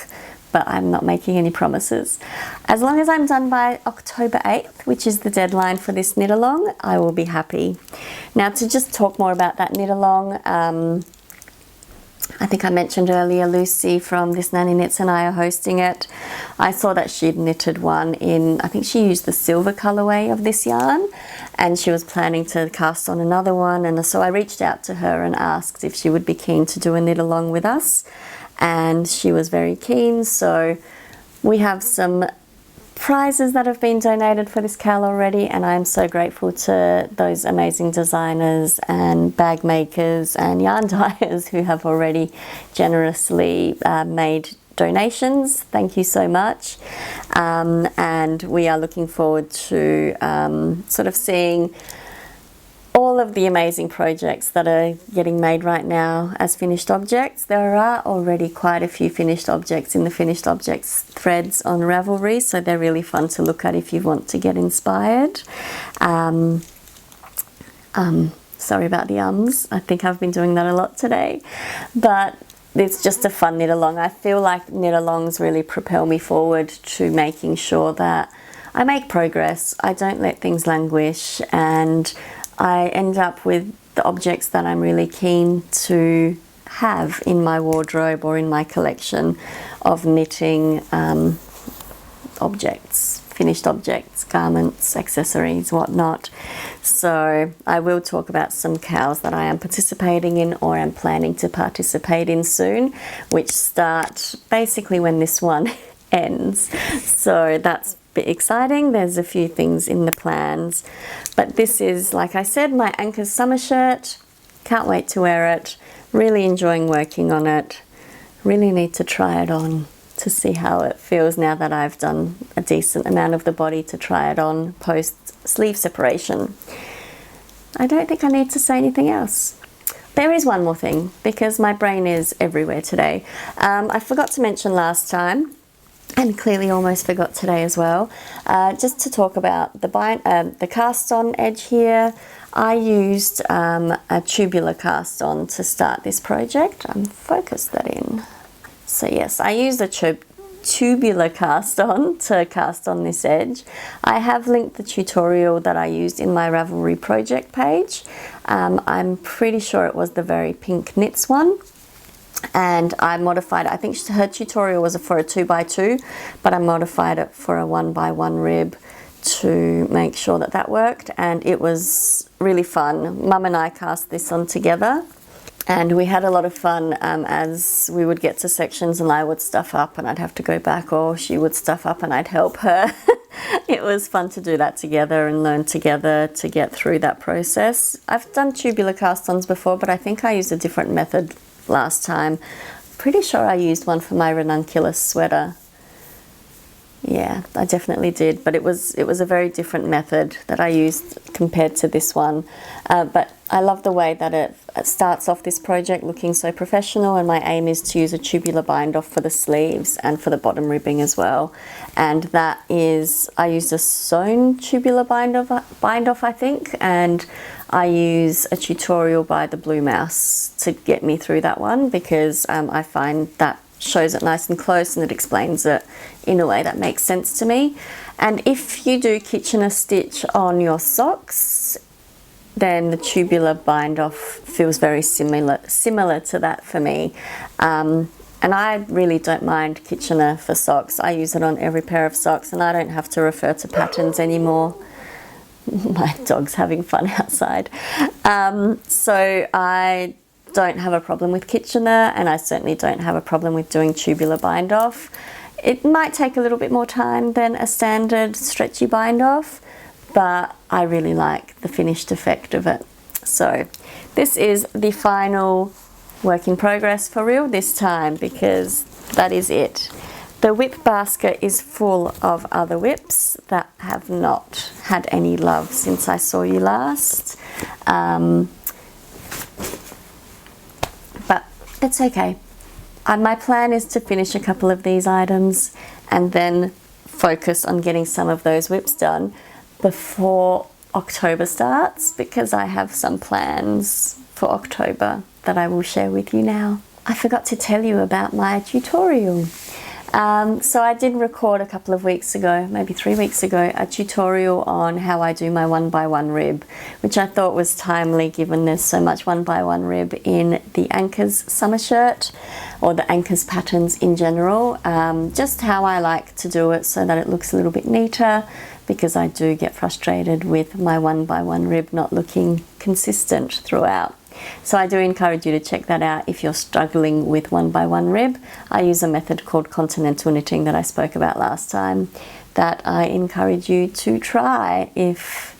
A: but I'm not making any promises. As long as I'm done by October 8th, which is the deadline for this knit along, I will be happy. Now, to just talk more about that knit along, I think I mentioned earlier, Lucy from This Nanny Knits and I are hosting it. I saw that she'd knitted one in, I think she used the silver colorway of this yarn, and she was planning to cast on another one, and so I reached out to her and asked if she would be keen to do a knit along with us, and she was very keen. So we have some prizes that have been donated for this KAL already, and I'm so grateful to those amazing designers and bag makers and yarn dyers who have already generously made donations. Thank you so much. And we are looking forward to sort of seeing all of the amazing projects that are getting made right now as finished objects. There are already quite a few finished objects in the finished objects threads on Ravelry, so they're really fun to look at if you want to get inspired. Sorry about the ums. I think I've been doing that a lot today, but it's just a fun knit along. I feel like knit alongs really propel me forward to making sure that I make progress. I don't let things languish, and I end up with the objects that I'm really keen to have in my wardrobe or in my collection of knitting objects, finished objects, garments, accessories, whatnot. So I will talk about some KALs that I am participating in or am planning to participate in soon, which start basically when this one ends. So that's bit exciting. There's a few things in the plans, but this is, like I said, my Anchors summer shirt. Can't wait to wear it. Really enjoying working on it. Really need to try it on to see how it feels now that I've done a decent amount of the body to try it on post sleeve separation. I don't think I need to say anything else. There is one more thing, because my brain is everywhere today. I forgot to mention last time, and clearly almost forgot today as well, just to talk about the cast on edge here. I used a tubular cast on to start this project. Focused that in. So yes, I used a tubular cast on to cast on this edge. I have linked the tutorial that I used in my Ravelry project page. I'm pretty sure it was the Very Pink Knits one. And I modified it. I think her tutorial was for a 2x2, but I modified it for a 1x1 rib to make sure that that worked, and it was really fun. Mum and I cast this on together, and we had a lot of fun as we would get to sections and I would stuff up and I'd have to go back, or she would stuff up and I'd help her. It was fun to do that together and learn together to get through that process. I've done tubular cast-ons before, but I think I used a different method last time. Pretty sure I used one for my ranunculus sweater. Yeah, I definitely did, but it was a very different method that I used compared to this one. But I love the way that it starts off this project looking so professional, and my aim is to use a tubular bind off for the sleeves and for the bottom ribbing as well. And that is, I used a sewn tubular bind off I think, and I use a tutorial by the Blue Mouse to get me through that one, because I find that shows it nice and close and it explains it in a way that makes sense to me. And if you do Kitchener stitch on your socks, then the tubular bind off feels very similar to that for me. And I really don't mind Kitchener for socks. I use it on every pair of socks, and I don't have to refer to patterns anymore. My dog's having fun outside. So I don't have a problem with Kitchener, and I certainly don't have a problem with doing tubular bind off. It might take a little bit more time than a standard stretchy bind off, but I really like the finished effect of it. So this is the final work in progress for real this time, because that is it. The whip basket is full of other whips that have not had any love since I saw you last. But it's okay. My plan is to finish a couple of these items and then focus on getting some of those whips done before October starts, because I have some plans for October that I will share with you now. I forgot to tell you about my tutorial. So I did record a couple of weeks ago, maybe 3 weeks ago, a tutorial on how I do my 1x1 rib, which I thought was timely given there's so much 1x1 rib in the Anchors summer shirt, or the Anchors patterns in general. Just how I like to do it so that it looks a little bit neater, because I do get frustrated with my 1x1 rib not looking consistent throughout. So I do encourage you to check that out if you're struggling with 1x1 rib. I use a method called continental knitting that I spoke about last time, that I encourage you to try if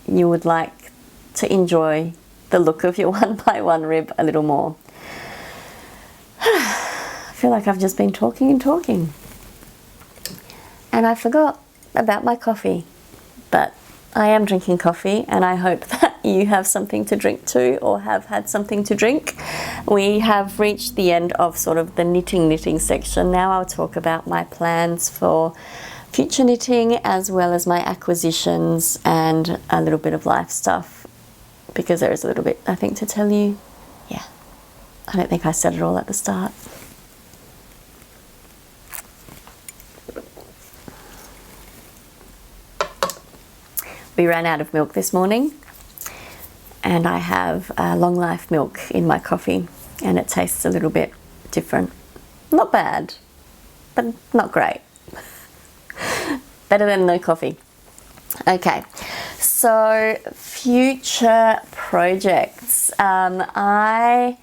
A: you would like to enjoy the look of your 1x1 rib a little more. I feel like I've just been talking and talking. And I forgot about my coffee, but I am drinking coffee, and I hope that you have something to drink too, or have had something to drink. We have reached the end of sort of the knitting section. Now I'll talk about my plans for future knitting, as well as my acquisitions and a little bit of life stuff, because there is a little bit, I think, to tell you. Yeah, I don't think I said it all at the start. We ran out of milk this morning, and I have long life milk in my coffee, and it tastes a little bit different. Not bad, but not great. Better than no coffee. Okay, so future projects. I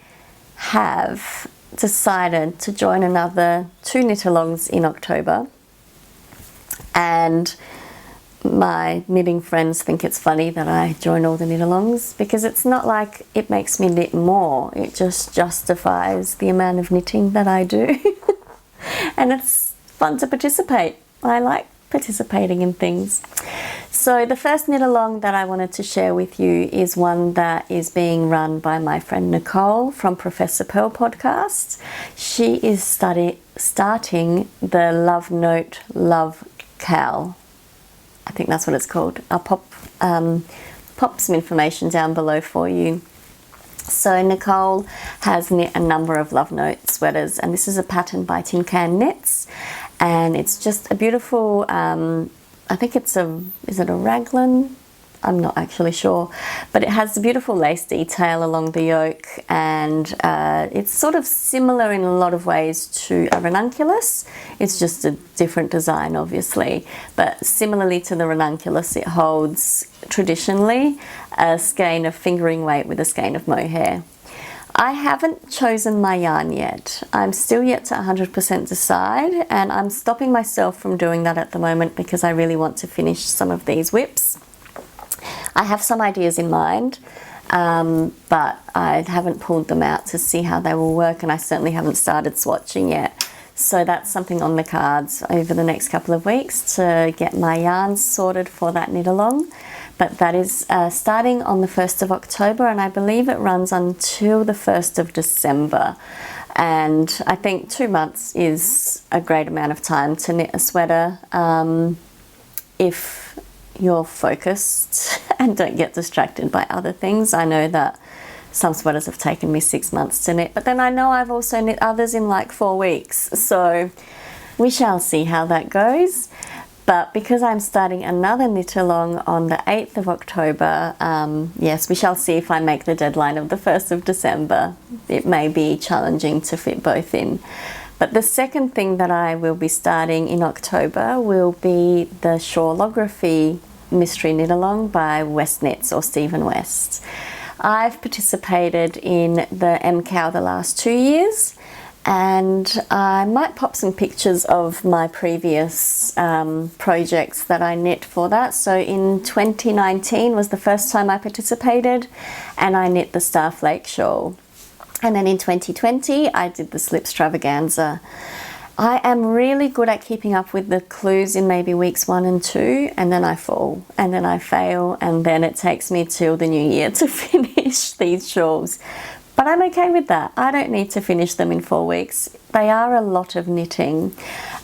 A: have decided to join another 2 Knitalongs in October, and my knitting friends think it's funny that I join all the Knitalongs, because it's not like it makes me knit more, it just justifies the amount of knitting that I do. And it's fun to participate. I like participating in things. So the first Knitalong that I wanted to share with you is one that is being run by my friend Nicole from Professor Pearl Podcast. She is starting the Note KAL. I think that's what it's called. I'll pop some information down below for you. So Nicole has knit a number of Love Note sweaters, and this is a pattern by Tin Can Knits, and it's just a beautiful, I think is it a raglan? I'm not actually sure, but it has a beautiful lace detail along the yoke, and it's sort of similar in a lot of ways to a ranunculus. It's just a different design, obviously, but similarly to the ranunculus, it holds traditionally a skein of fingering weight with a skein of mohair. I haven't chosen my yarn yet. I'm still yet to 100% decide, and I'm stopping myself from doing that at the moment because I really want to finish some of these whips. I have some ideas in mind, but I haven't pulled them out to see how they will work, and I certainly haven't started swatching yet. So that's something on the cards over the next couple of weeks, to get my yarns sorted for that knit-along. But that is starting on the 1st of October, and I believe it runs until the 1st of December. And I think 2 months is a great amount of time to knit a sweater, if you're focused and don't get distracted by other things. I know that some sweaters have taken me 6 months to knit, but then I know I've also knit others in like 4 weeks. So we shall see how that goes. But because I'm starting another knit-along on the 8th of October, yes, we shall see if I make the deadline of the 1st of December. It may be challenging to fit both in. But the second thing that I will be starting in October will be the Shawlography Mystery Knit-along by West Knits, or Stephen West. I've participated in the KAL the last 2 years, and I might pop some pictures of my previous projects that I knit for that. So in 2019 was the first time I participated, and I knit the Starflake shawl. And then in 2020, I did the slip extravaganza. I am really good at keeping up with the clues in maybe weeks 1 and 2, and then I fall, and then I fail, and then it takes me till the new year to finish these shawls. But I'm okay with that. I don't need to finish them in 4 weeks. They are a lot of knitting,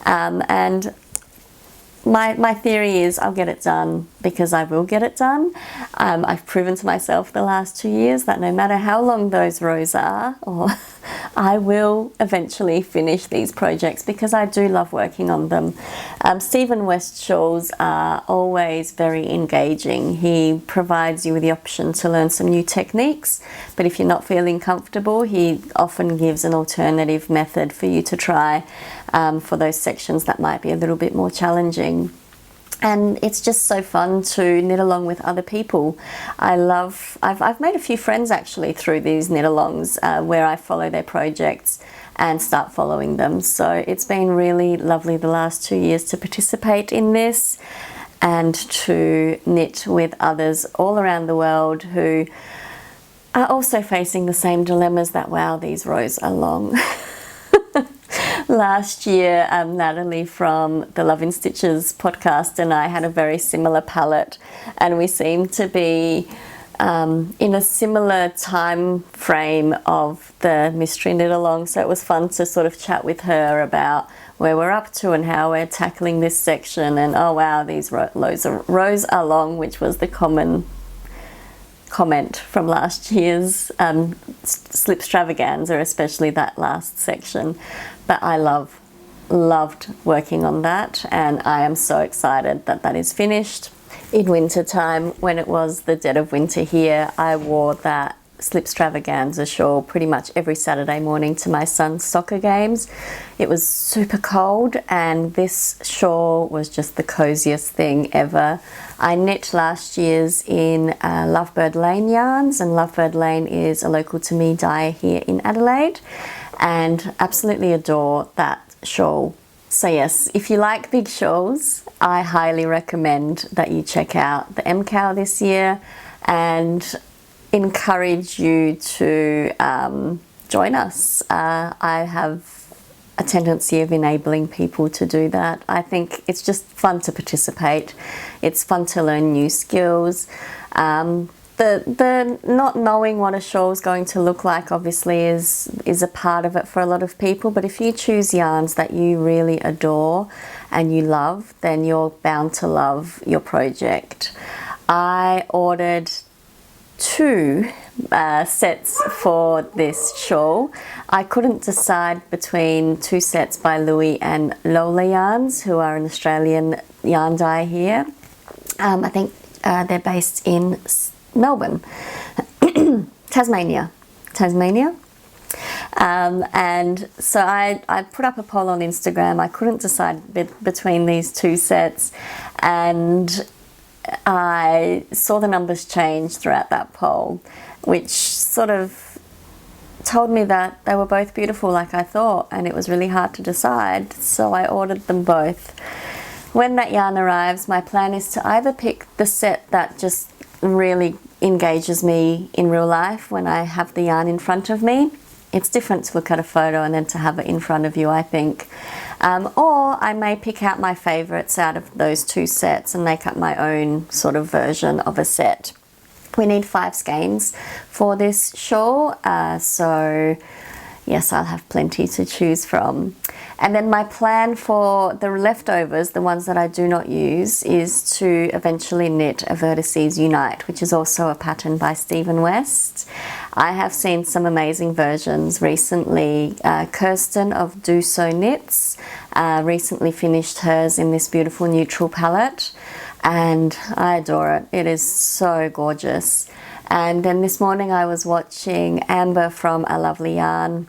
A: and my theory is I'll get it done because I will get it done. I've proven to myself the last 2 years that no matter how long those rows are, I will eventually finish these projects because I do love working on them. Stephen West's shawls are always very engaging. He provides you with the option to learn some new techniques, but if you're not feeling comfortable, he often gives an alternative method for you to try for those sections that might be a little bit more challenging. And it's just so fun to knit along with other people. I've made a few friends actually through these knit-alongs where I follow their projects and start following them. So it's been really lovely the last 2 years to participate in this and to knit with others all around the world who are also facing the same dilemmas that, wow, these rows are long. Last year, Natalie from the Love in Stitches podcast and I had a very similar palette, and we seemed to be in a similar time frame of the mystery knit along. So it was fun to sort of chat with her about where we're up to and how we're tackling this section. And oh wow, these rows are long, which was the common comment from last year's slip extravaganza, especially that last section. But I loved working on that, and I am so excited that that is finished. In winter time, when it was the dead of winter here, I wore that slip extravaganza shawl pretty much every Saturday morning to my son's soccer games. It was super cold, and this shawl was just the coziest thing ever. I knit last year's in Lovebird Lane yarns, and Lovebird Lane is a local to me dyer here in Adelaide, and absolutely adore that shawl. So yes, if you like big shawls, I highly recommend that you check out the KAL this year, and encourage you to join us. I have a tendency of enabling people to do that. I think it's just fun to participate. It's fun to learn new skills. The not knowing what a shawl is going to look like obviously is a part of it for a lot of people, but if you choose yarns that you really adore and you love, then you're bound to love your project. I ordered 2 sets for this shawl. I couldn't decide between 2 sets by Louis and Lola Yarns, who are an Australian yarn dye here. I think they're based in Melbourne, Tasmania. And so I put up a poll on Instagram. I couldn't decide between these 2 sets, and I saw the numbers change throughout that poll, which sort of told me that they were both beautiful like I thought, and it was really hard to decide, so I ordered them both. When that yarn arrives, my plan is to either pick the set that just really engages me in real life when I have the yarn in front of me. It's different to look at a photo and then to have it in front of you, I think. Or I may pick out my favourites out of those 2 sets and make up my own sort of version of a set. We need 5 skeins for this shawl, so yes, I'll have plenty to choose from. And then my plan for the leftovers, the ones that I do not use, is to eventually knit a Vertex Unite, which is also a pattern by Stephen West. I have seen some amazing versions recently. Kirsten of Do So Knits recently finished hers in this beautiful neutral palette, and I adore it. It is so gorgeous. And then this morning I was watching Amber from A Lovely Yarn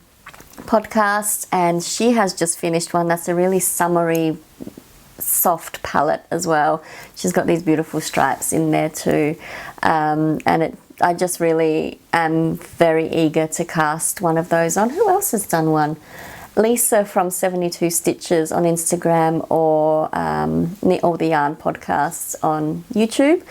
A: podcast, and she has just finished one that's a really summery soft palette as well. She's got these beautiful stripes in there too, and I just really am very eager to cast one of those on. Who else has done one? Lisa from 72 Stitches on Instagram, or Knit All the Yarn podcasts on YouTube.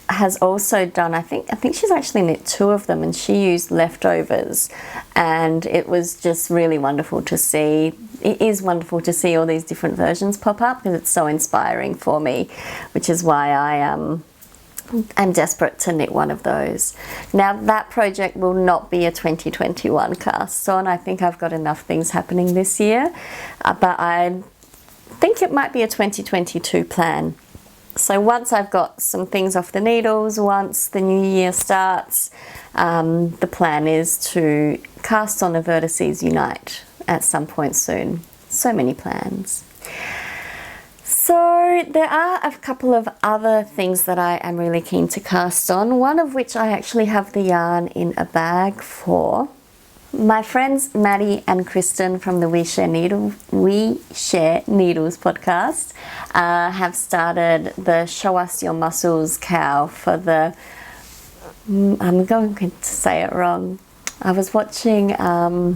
A: has also done, I think she's actually knit 2 of them, and she used leftovers, and it was just really wonderful to see. It is wonderful to see all these different versions pop up because it's so inspiring for me, which is why I'm desperate to knit one of those. Now that project will not be a 2021 cast on. I think I've got enough things happening this year, but I think it might be a 2022 plan. So once I've got some things off the needles, once the new year starts, the plan is to cast on a Vertex Unite at some point soon. So many plans. So there are a couple of other things that I am really keen to cast on, one of which I actually have the yarn in a bag for. My friends Maddie and Kristen from the We Share Needles podcast have started the Show Us Your Muscles cowl for the, I'm going to say it wrong. I was watching, I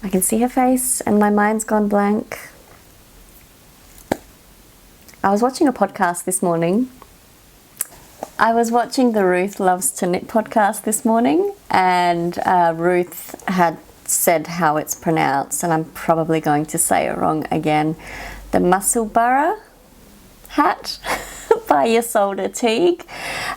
A: can see her face and my mind's gone blank. I was watching a podcast this morning. I was watching the Ruth Loves to Knit podcast this morning, and Ruth had said how it's pronounced, and I'm probably going to say it wrong again. The Musselburgh hat by Isolde Teague.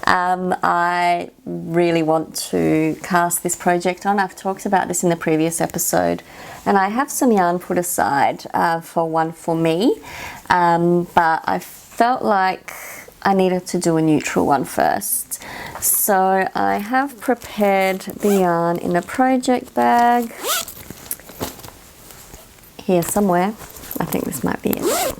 A: I really want to cast this project on. I've talked about this in the previous episode, and I have some yarn put aside for one for me, but I felt like I needed to do a neutral one first. So I have prepared the yarn in a project bag here somewhere. I think this might be it.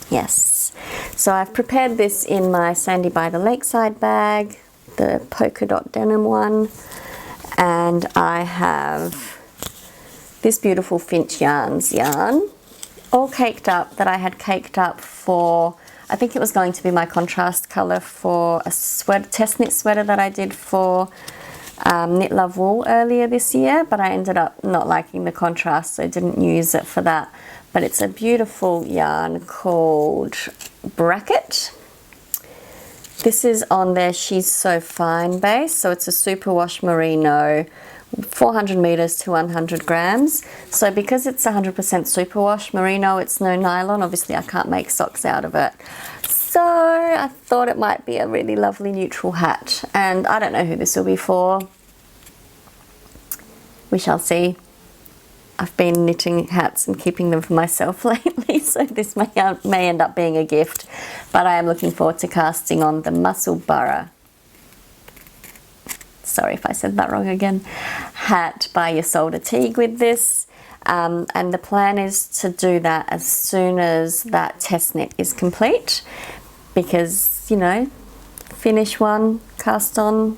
A: Yes. So I've prepared this in my Sandy by the Lakeside bag, the polka dot denim one, and I have this beautiful Finch Yarns yarn, all caked up, that I had caked up for, I think it was going to be my contrast colour for a sweater, test knit sweater that I did for Knit Love Wool earlier this year, but I ended up not liking the contrast, so I didn't use it for that. But it's a beautiful yarn called Bracket. This is on their She's So Fine base, so it's a superwash merino, 400 meters to 100 grams. So because it's 100% superwash merino, it's no nylon. Obviously I can't make socks out of it. So I thought it might be a really lovely neutral hat, and I don't know who this will be for. We shall see. I've been knitting hats and keeping them for myself lately, so this may end up being a gift, but I am looking forward to casting on the Musselburgh, sorry if I said that wrong again, hat by Isolde Teague with this, and the plan is to do that as soon as that test knit is complete, because, you know, finish 1, cast on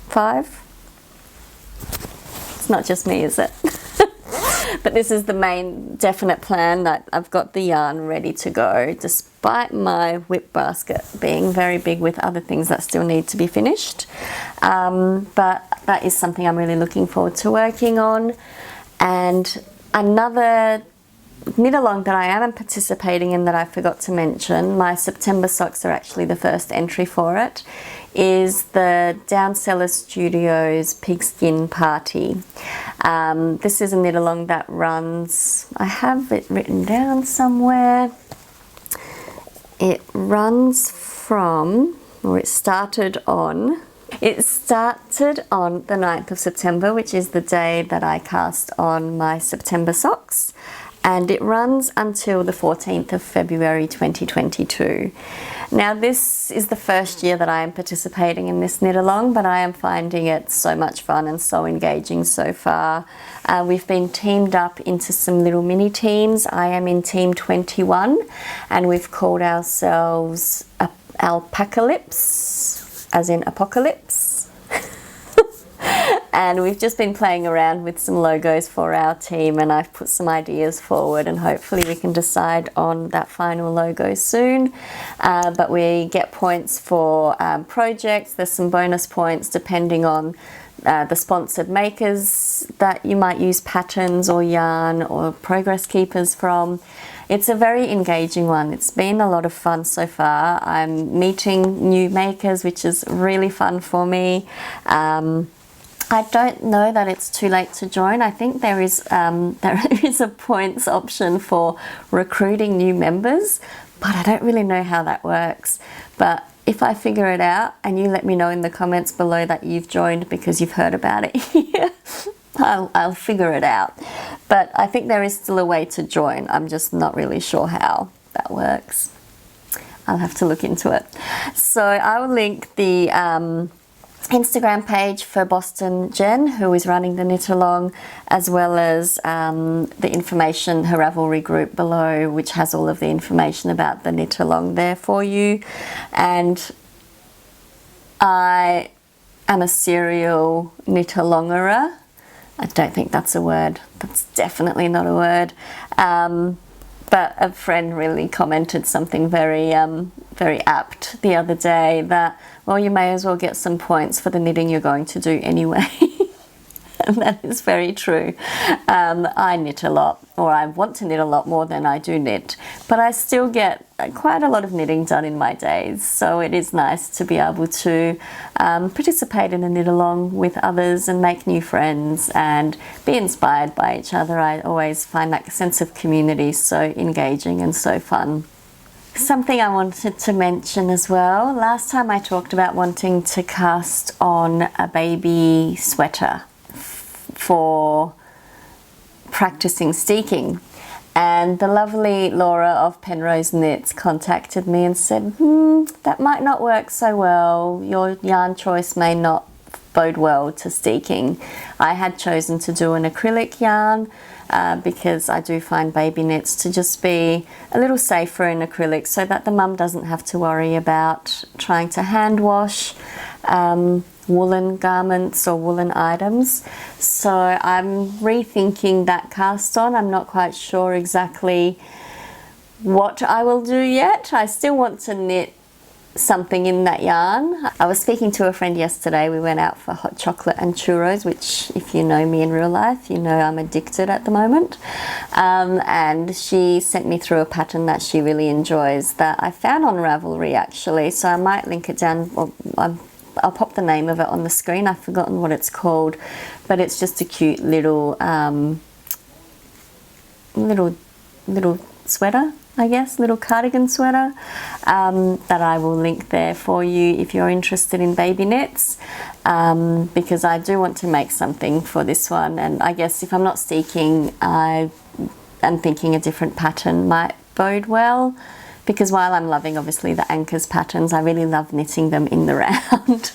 A: 5. It's not just me, is it? But this is the main definite plan, that I've got the yarn ready to go, despite my whip basket being very big with other things that still need to be finished. But that is something I'm really looking forward to working on. And another knit-along that I am participating in that I forgot to mention, my September socks are actually the first entry for it, is the Downseller Studios Pigskin Party. This is a knit-along that runs, I have it written down somewhere, it runs from, or it started on the 9th of September, which is the day that I cast on my September socks, and it runs until the 14th of February 2022. Now this is the first year that I am participating in this knit along, but I am finding it so much fun and so engaging so far. We've been teamed up into some little mini teams. I am in team 21, and we've called ourselves Alpacalypse, as in apocalypse. And we've just been playing around with some logos for our team, and I've put some ideas forward, and hopefully we can decide on that final logo soon. But we get points for projects. There's some bonus points depending on the sponsored makers that you might use patterns or yarn or progress keepers from. It's a very engaging one. It's been a lot of fun so far. I'm meeting new makers, which is really fun for me. I don't know that it's too late to join. I think there is a points option for recruiting new members, but I don't really know how that works. But if I figure it out and you let me know in the comments below that you've joined because you've heard about it here, I'll figure it out. But I think there is still a way to join. I'm just not really sure how that works. I'll have to look into it. So I will link the Instagram page for Boston Jen, who is running the Knitalong, as well as the information, her Ravelry group below, which has all of the information about the Knitalong there for you. And I am a serial Knitalongerer. I don't think that's a word. That's definitely not a word. But a friend really commented something very apt the other day that, well, you may as well get some points for the knitting you're going to do anyway. And that is very true. I knit a lot, or I want to knit a lot more than I do knit, but I still get quite a lot of knitting done in my days. So it is nice to be able to participate in a knit along with others and make new friends and be inspired by each other. I always find that sense of community so engaging and so fun. Something I wanted to mention as well. Last time I talked about wanting to cast on a baby sweater for practicing steeking, and the lovely Laura of Penrose Knits contacted me and said, that might not work so well. Your yarn choice may not bode well to steeking. I had chosen to do an acrylic yarn because I do find baby knits to just be a little safer in acrylic, so that the mum doesn't have to worry about trying to hand wash woolen garments or woolen items. So I'm rethinking that cast on. I'm not quite sure exactly what I will do yet. I still want to knit something in that yarn. I was speaking to a friend yesterday. We went out for hot chocolate and churros, which if you know me in real life, you know I'm addicted at the moment. And she sent me through a pattern that she really enjoys that I found on Ravelry actually. So I might link it down, or I'll pop the name of it on the screen. I've forgotten what it's called, but it's just a cute little little sweater, I guess, little cardigan sweater that I will link there for you if you're interested in baby knits, because I do want to make something for this one. And I guess if I'm not steeking, I am thinking a different pattern might bode well, because while I'm loving obviously the anchors patterns, I really love knitting them in the round.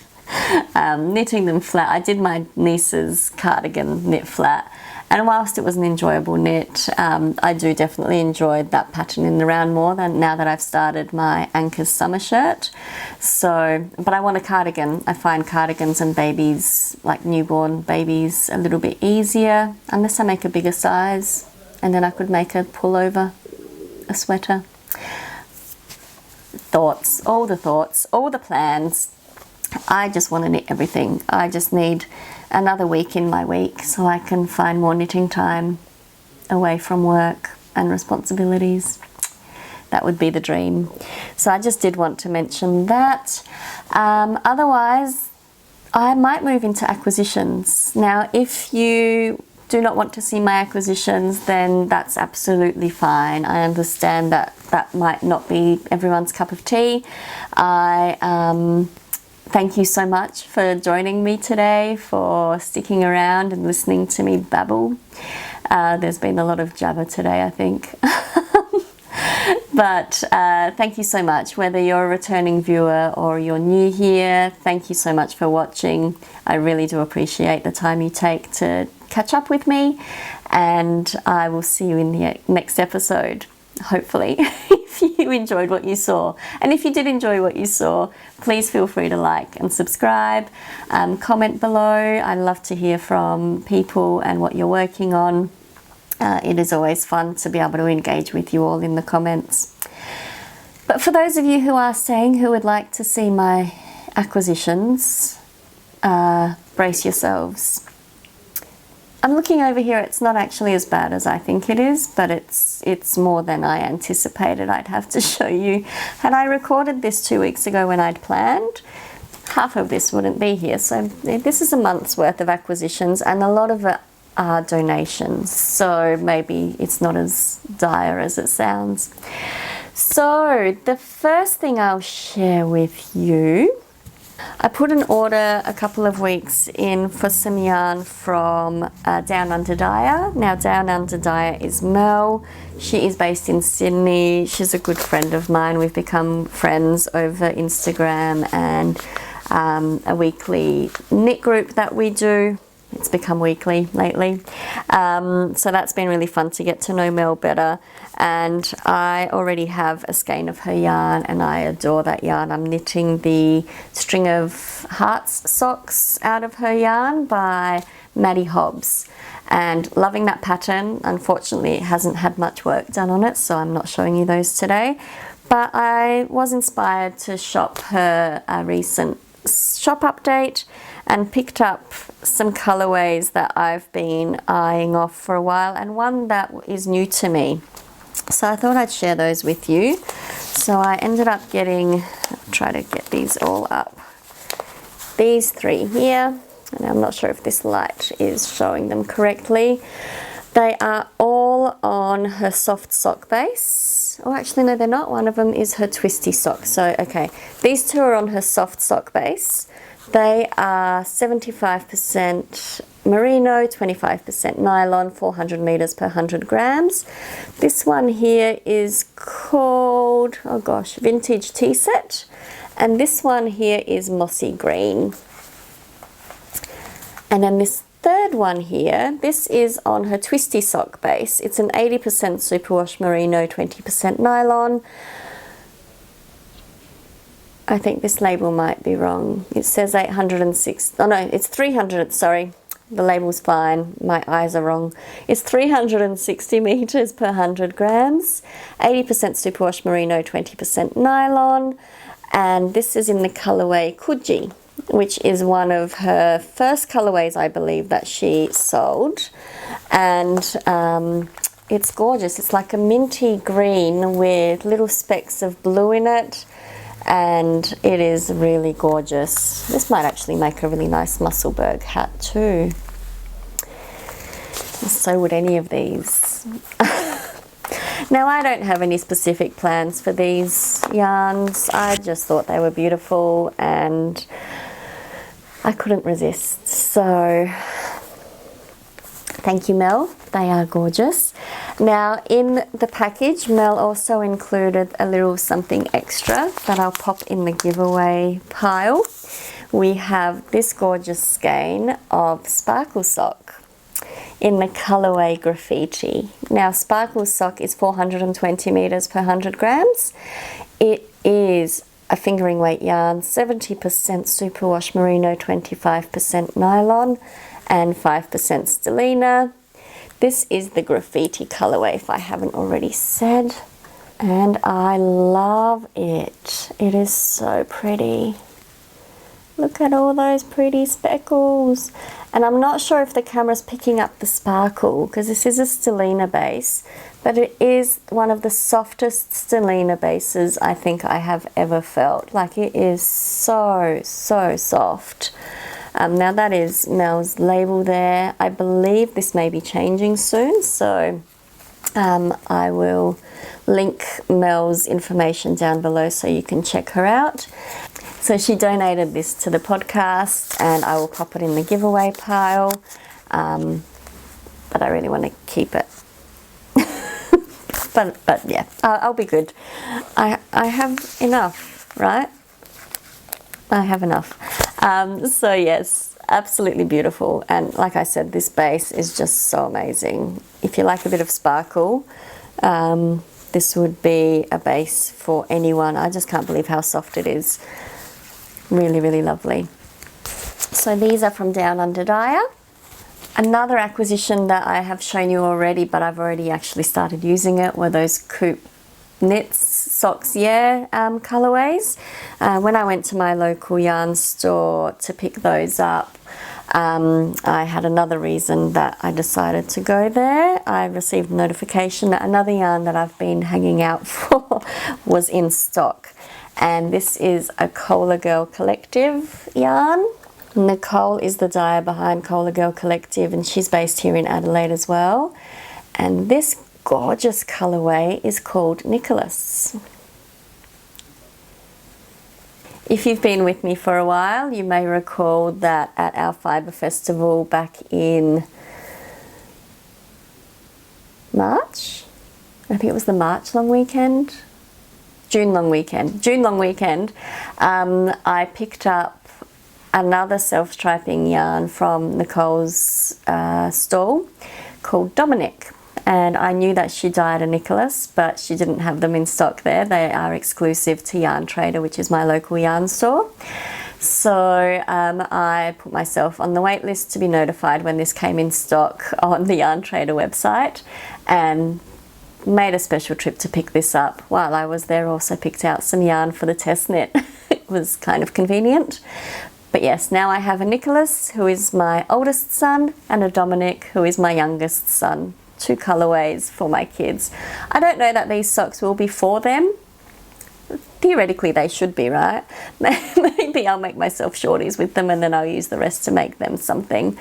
A: Knitting them flat. I did my niece's cardigan knit flat, and whilst it was an enjoyable knit, I do definitely enjoy that pattern in the round more than now that I've started my anchors summer shirt. So, but I want a cardigan. I find cardigans and babies, like newborn babies, a little bit easier, unless I make a bigger size, and then I could make a pullover, a sweater. Thoughts, all the plans. I just want to knit everything. I just need another week in my week so I can find more knitting time away from work and responsibilities. That would be the dream. So I just did want to mention that. Otherwise, I might move into acquisitions. Now, if you do not want to see my acquisitions, then that's absolutely fine. I understand that that might not be everyone's cup of tea. I thank you so much for joining me today, for sticking around and listening to me babble. There's been a lot of jabber today, I think. But thank you so much. Whether you're a returning viewer or you're new here, thank you so much for watching. I really do appreciate the time you take to catch up with me, and I will see you in the next episode. hopefully, if you enjoyed what you saw. And if you did enjoy what you saw, please feel free to like and subscribe, comment below. I'd love to hear from people and what you're working on. It is always fun to be able to engage with you all in the comments. But for those of you who are staying, who would like to see my acquisitions, brace yourselves. I'm looking over here, it's not actually as bad as I think it is, but it's more than I anticipated. I'd have to show you. Had I recorded this 2 weeks ago when I'd planned, half of this wouldn't be here. So this is a month's worth of acquisitions, and a lot of it are donations. So maybe it's not as dire as it sounds. So the first thing I'll share with you, I put an order a couple of weeks in for some yarn from Down Under Dyer. Now Down Under Dyer is Mel. She is based in Sydney. She's a good friend of mine. We've become friends over Instagram and a weekly knit group that we do. It's become weekly lately. So that's been really fun to get to know Mel better. And I already have a skein of her yarn and I adore that yarn. I'm knitting the String of Hearts socks out of her yarn by Maddie Hobbs. And loving that pattern. Unfortunately, it hasn't had much work done on it, so I'm not showing you those today. But I was inspired to shop her recent shop update and picked up some colorways that I've been eyeing off for a while, and one that is new to me. So I thought I'd share those with you. So I ended up getting, try to get these all up, these three here, and I'm not sure if this light is showing them correctly. They are all on her soft sock base. Oh, actually, no, they're not. One of them is her twisty sock. So, okay, these two are on her soft sock base. They are 75% merino, 25% nylon, 400 meters per 100 grams. This one here is called, oh gosh, Vintage Tea Set. And this one here is Mossy Green. And then this third one here, this is on her twisty sock base. It's an 80% superwash merino, 20% nylon. I think this label might be wrong. It says 806, oh no, it's 300, sorry. The label's fine, my eyes are wrong. It's 360 meters per 100 grams, 80% superwash merino, 20% nylon. And this is in the colorway Kuji, which is one of her first colorways, I believe, that she sold. And it's gorgeous. It's like a minty green with little specks of blue in it. And it is really gorgeous. This might actually make a really nice Musselburgh hat too. So would any of these. Now, I don't have any specific plans for these yarns. I just thought they were beautiful and I couldn't resist. So thank you, Mel. They are gorgeous. Now, in the package, Mel also included a little something extra that I'll pop in the giveaway pile. We have this gorgeous skein of Sparkle Sock in the colorway Graffiti. Now, Sparkle Sock is 420 meters per 100 grams. It is a fingering weight yarn, 70% superwash merino, 25% nylon, and 5% stellina. This is the Graffiti colorway, if I haven't already said, and I love it. It is so pretty. Look at all those pretty speckles. And I'm not sure if the camera's picking up the sparkle, because this is a stellina base, but it is one of the softest stellina bases I think I have ever felt. Like, it is so, so soft. Now that is Mel's label there. I believe this may be changing soon, so I will link Mel's information down below so you can check her out. So she donated this to the podcast and I will pop it in the giveaway pile, but I really want to keep it. but yeah, I'll be good. I have enough, right? I have enough. So yes, absolutely beautiful. And like I said, this base is just so amazing. If you like a bit of sparkle, this would be a base for anyone. I just can't believe how soft it is. Really, really lovely. So these are from Down Under Dyer. Another acquisition that I have shown you already, but I've already actually started using it, were those Coop Knits Socks colorways. When I went to my local yarn store to pick those up, I had another reason that I decided to go there. I received a notification that another yarn that I've been hanging out for was in stock. And this is a Cowl Girl Collective yarn. Nicole is the dyer behind Cowl Girl Collective, and she's based here in Adelaide as well. And this gorgeous colorway is called Nicholas. If you've been with me for a while, you may recall that at our Fibre Festival back in March, I think it was the March long weekend, June long weekend, I picked up another self-striping yarn from Nicole's stall called Dominic. And I knew that she dyed a Nicholas, but she didn't have them in stock there. They are exclusive to Yarn Trader, which is my local yarn store. So I put myself on the wait list to be notified when this came in stock on the Yarn Trader website, and made a special trip to pick this up. While I was there, also picked out some yarn for the test knit. It was kind of convenient. But yes, now I have a Nicholas, who is my oldest son, and a Dominic, who is my youngest son. 2 colorways for my kids. I don't know that these socks will be for them. Theoretically they should be, right? Maybe I'll make myself shorties with them and then I'll use the rest to make them something.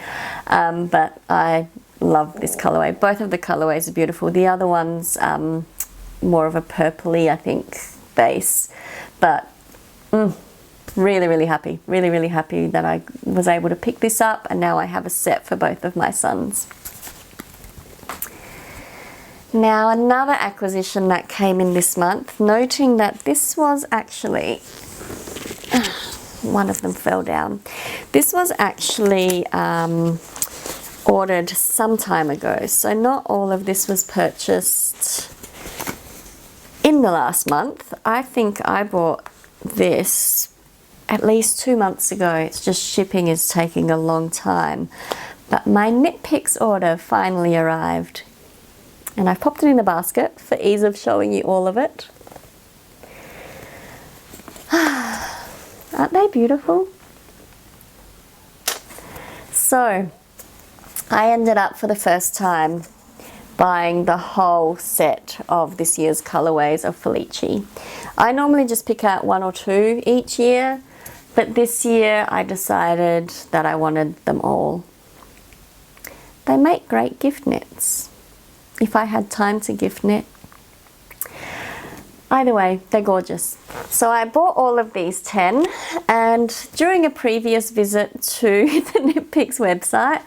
A: But I love this colorway. Both of the colorways are beautiful. The other one's more of a purpley, I think, base. But really, really happy. Really, really happy that I was able to pick this up, and now I have a set for both of my sons. Now, another acquisition that came in this month, noting that this was actually, one of them fell down. This was actually ordered some time ago, so not all of this was purchased in the last month. I think I bought this at least 2 months ago. It's just shipping is taking a long time. But my Knit Picks order finally arrived. And I've popped it in the basket for ease of showing you all of it. Aren't they beautiful? So, I ended up for the first time buying the whole set of this year's colorways of Felici. I normally just pick out 1 or 2 each year, but this year I decided that I wanted them all. They make great gift knits. If I had time to gift knit. Either way, they're gorgeous. So I bought all of these 10, and during a previous visit to the Knit Picks website,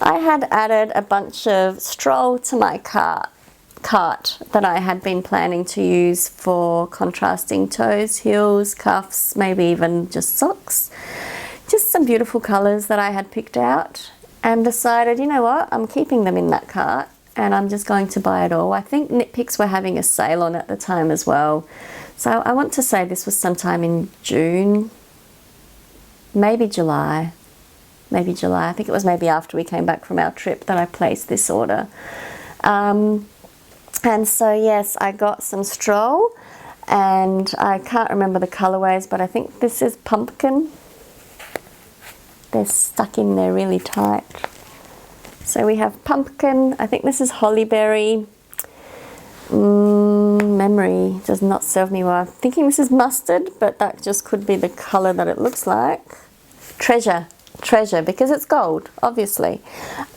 A: I had added a bunch of stroll to my cart that I had been planning to use for contrasting toes, heels, cuffs, maybe even just socks. Just some beautiful colours that I had picked out, and decided, you know what, I'm keeping them in that cart. And I'm just going to buy it all. I think Knit Picks were having a sale on at the time as well. So I want to say this was sometime in June, maybe July. I think it was maybe after we came back from our trip that I placed this order. And so yes, I got some stroll, and I can't remember the colorways, but I think this is pumpkin. They're stuck in there really tight. So we have pumpkin, I think this is hollyberry. Memory does not serve me well. I'm thinking this is mustard, but that just could be the colour that it looks like. Treasure, because it's gold, obviously.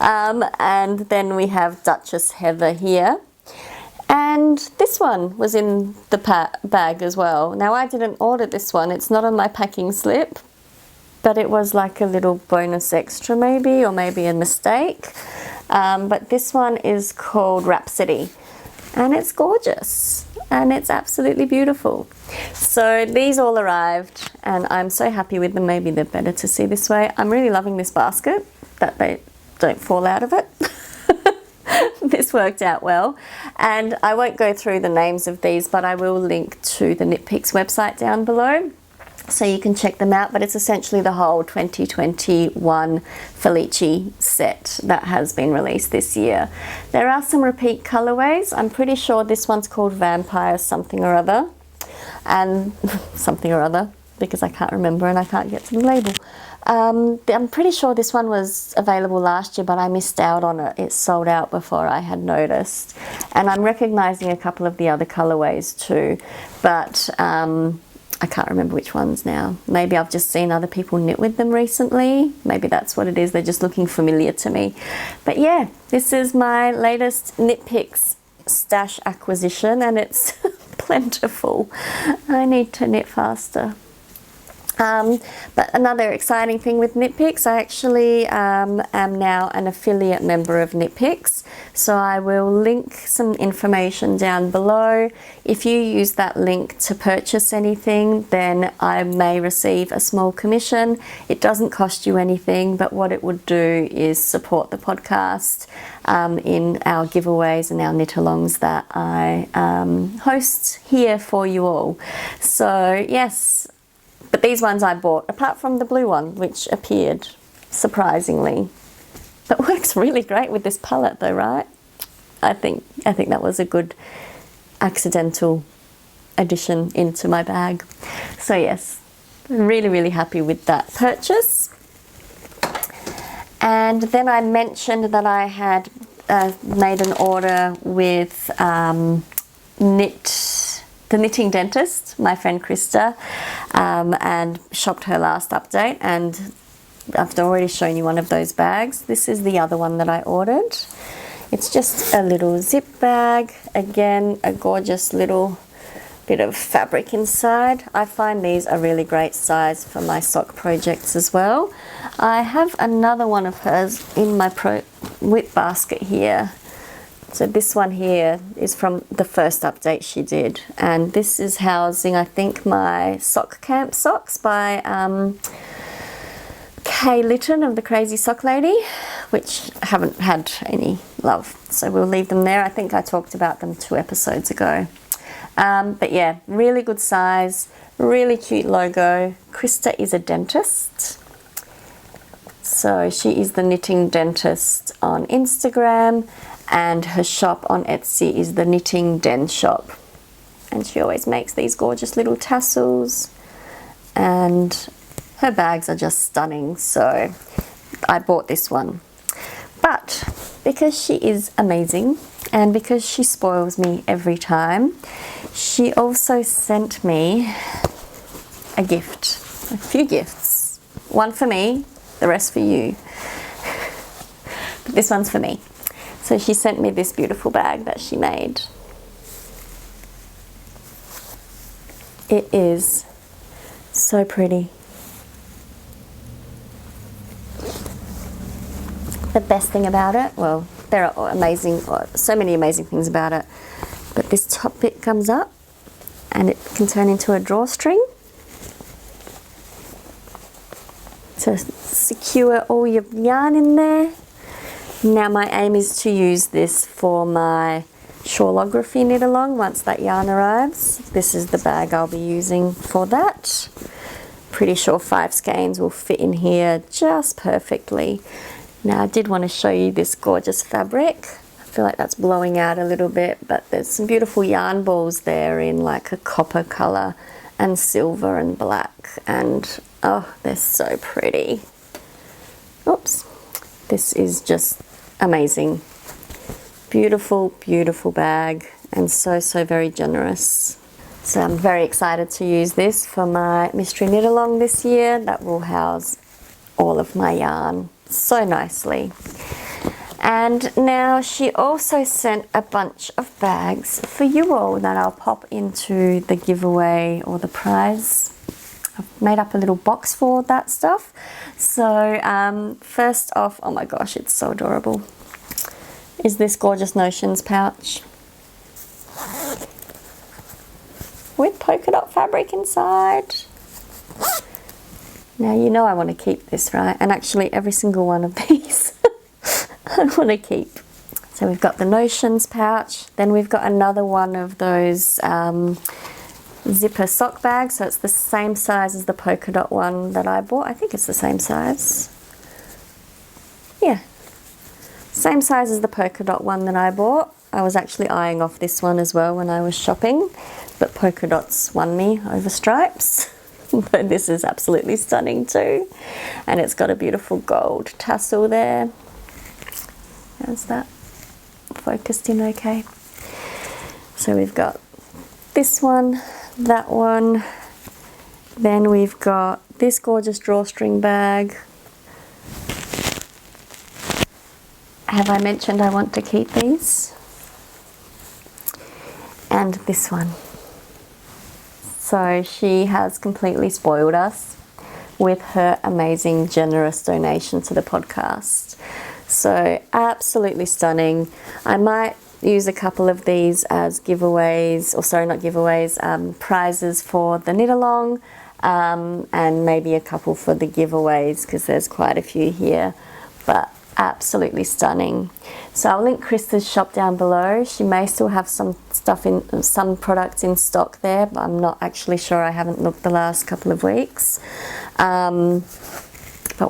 A: And then we have Duchess Heather here. And this one was in the bag as well. Now I didn't order this one, it's not on my packing slip, but it was like a little bonus extra maybe, or maybe a mistake. But this one is called Rhapsody, and it's gorgeous and it's absolutely beautiful. So these all arrived and I'm so happy with them. Maybe they're better to see this way. I'm really loving this basket, that they don't fall out of it. This this worked out well. And I won't go through the names of these, but I will link to the Knit Picks website down below, so you can check them out. But it's essentially the whole 2021 Felici set that has been released this year. There are some repeat colorways. I'm pretty sure this one's called Vampire something or other, and something or other, because I can't remember and I can't get to the label. I'm pretty sure this one was available last year, but I missed out on it. It sold out before I had noticed. And I'm recognizing a couple of the other colorways too, but I can't remember which ones now. Maybe I've just seen other people knit with them recently. Maybe that's what it is. They're just looking familiar to me. But yeah, this is my latest Knit Picks stash acquisition, and it's plentiful. I need to knit faster. But another exciting thing with Knit Picks, I actually am now an affiliate member of Knit Picks, so I will link some information down below. If you use that link to purchase anything, then I may receive a small commission. It doesn't cost you anything, but what it would do is support the podcast in our giveaways and our knit-alongs that I host here for you all. So yes. But these ones I bought, apart from the blue one, which appeared surprisingly. But works really great with this palette though, right? I think that was a good accidental addition into my bag. So yes, really, really happy with that purchase. And then I mentioned that I had made an order with the Knitting Dentist, my friend Krista, and shopped her last update, and I've already shown you one of those bags. This is the other one that I ordered. It's just a little zip bag, again a gorgeous little bit of fabric inside. I find these a really great size for my sock projects as well. I have another one of hers in my whip basket here. So this one here is from the first update she did, and this is housing, I think, my sock camp socks by Kay Litton of the Crazy Sock Lady, which haven't had any love, so we'll leave them there. I think I talked about them 2 episodes ago. But yeah, really good size, really cute logo. Krista is a dentist. So she is the Knitting Dentist on Instagram, and her shop on Etsy is the Knitting Den Shop. And she always makes these gorgeous little tassels, and her bags are just stunning, so I bought this one. But because she is amazing and because she spoils me every time, she also sent me a gift, a few gifts. One for me, the rest for you. But this one's for me. So she sent me this beautiful bag that she made. It is so pretty. The best thing about it, well, there are so many amazing things about it, but this top bit comes up and it can turn into a drawstring to secure all your yarn in there. Now my aim is to use this for my shawlography knit along once that yarn arrives. This is the bag I'll be using for that. Pretty sure 5 skeins will fit in here just perfectly. Now I did want to show you this gorgeous fabric. I feel like that's blowing out a little bit, but there's some beautiful yarn balls there in like a copper colour and silver and black, and oh, they're so pretty. Oops. This is just amazing. Beautiful, beautiful bag, and so very generous. So I'm very excited to use this for my mystery knit along this year. That will house all of my yarn so nicely. And now she also sent a bunch of bags for you all that I'll pop into the giveaway or the prize. I've made up a little box for that stuff. So first off, oh my gosh, it's so adorable, is this gorgeous Notions pouch with polka dot fabric inside. Now you know I want to keep this, right? And actually every single one of these I want to keep. So we've got the Notions pouch, then we've got another one of those zipper sock bags, so it's the same size as the polka dot one that I bought. I think it's the same size. Yeah, same size as the polka dot one that I bought. I was actually eyeing off this one as well when I was shopping, but polka dots won me over stripes. But this is absolutely stunning too, and it's got a beautiful gold tassel there. How's that focused in okay? So we've got this one, that one, then we've got this gorgeous drawstring bag. Have I mentioned I want to keep these? And this one. So she has completely spoiled us with her amazing, generous donation to the podcast. So absolutely stunning. I might use a couple of these as giveaways, or sorry, not giveaways, prizes for the Knitalong, and maybe a couple for the giveaways because there's quite a few here, but absolutely stunning. So I'll link Krista's shop down below. She may still have some stuff in, some products in stock there, but I'm not actually sure. I haven't looked the last couple of weeks. But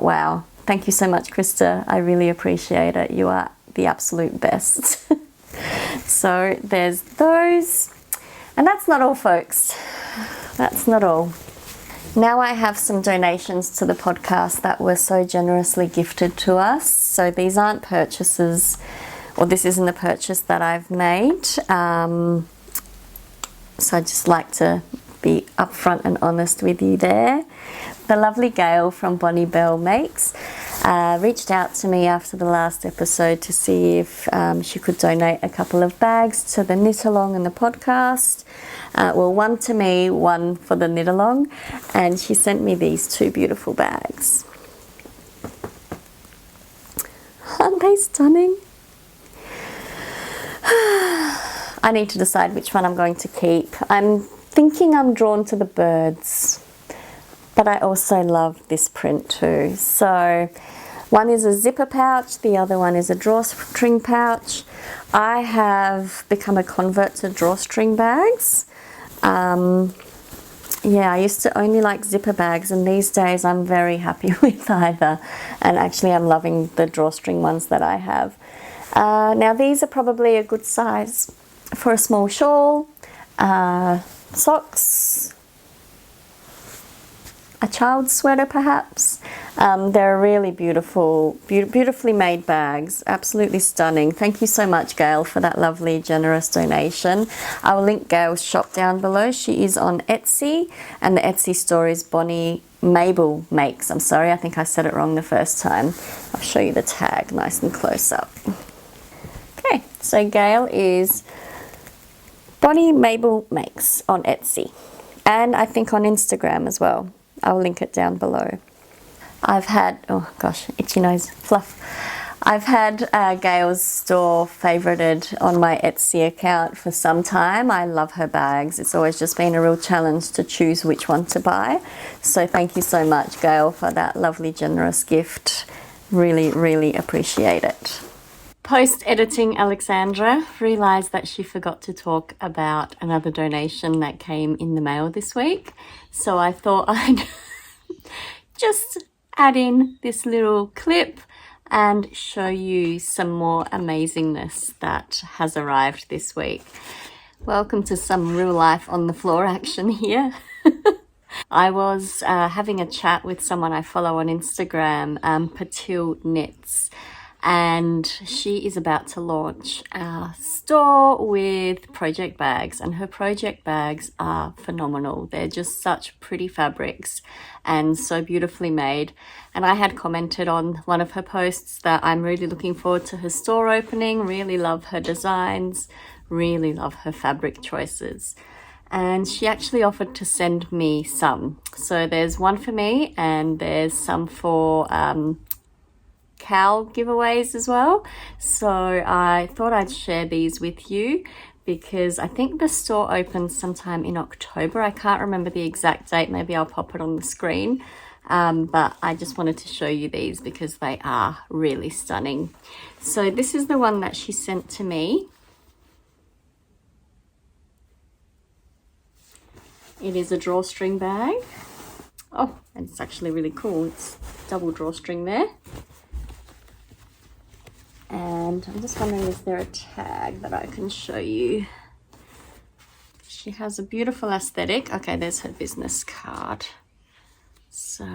A: wow, thank you so much, Krista. I really appreciate it. You are the absolute best. So there's those, and that's not all, folks. That's not all. Now I have some donations to the podcast that were so generously gifted to us. So these aren't purchases, or this isn't a purchase that I've made. So I'd just like to be upfront and honest with you there. The lovely Gail from Bonnie Bell Makes reached out to me after the last episode to see if she could donate a couple of bags to the Knitalong and the podcast. Well, one to me, one for the Knitalong, and she sent me these two beautiful bags. Aren't they stunning? I need to decide which one I'm going to keep. I'm thinking I'm drawn to the birds, but I also love this print too. So one is a zipper pouch, the other one is a drawstring pouch. I have become a convert to drawstring bags. Yeah, I used to only like zipper bags, and these days I'm very happy with either, and actually I'm loving the drawstring ones that I have. Now these are probably a good size for a small shawl, socks, a child's sweater perhaps. They're really beautiful, beautifully made bags, absolutely stunning. Thank you so much, Gail, for that lovely, generous donation. I will link Gail's shop down below. She is on Etsy, and the Etsy store is Bonnie Mabel Makes. I'm sorry, I think I said it wrong the first time. I'll show you the tag nice and close up. Okay, so Gail is Bonnie Mabel Makes on Etsy, and I think on Instagram as well. I'll link it down below. I've had, oh gosh, itchy nose, fluff. I've had Gail's store favorited on my Etsy account for some time. I love her bags. It's always just been a real challenge to choose which one to buy. So thank you so much, Gail, for that lovely, generous gift. Really, really appreciate it. Post-editing Alexandra realised that she forgot to talk about another donation that came in the mail this week. So I thought I'd just add in this little clip and show you some more amazingness that has arrived this week. Welcome to some real life on the floor action here. I was having a chat with someone I follow on Instagram, Patil Knits, and she is about to launch a store with project bags, and her project bags are phenomenal. They're just such pretty fabrics and so beautifully made. And I had commented on one of her posts that I'm really looking forward to her store opening, really love her designs, really love her fabric choices. And she actually offered to send me some. So there's one for me, and there's some for KAL giveaways as well. So I thought I'd share these with you because I think the store opens sometime in October. I can't remember the exact date. Maybe I'll pop it on the screen. but I just wanted to show you these because they are really stunning. So this is the one that she sent to me. It is a drawstring bag. Oh, and it's actually really cool. It's double drawstring there. And I'm just wondering, is there a tag that I can show you? She has a beautiful aesthetic. Okay, there's her business card. So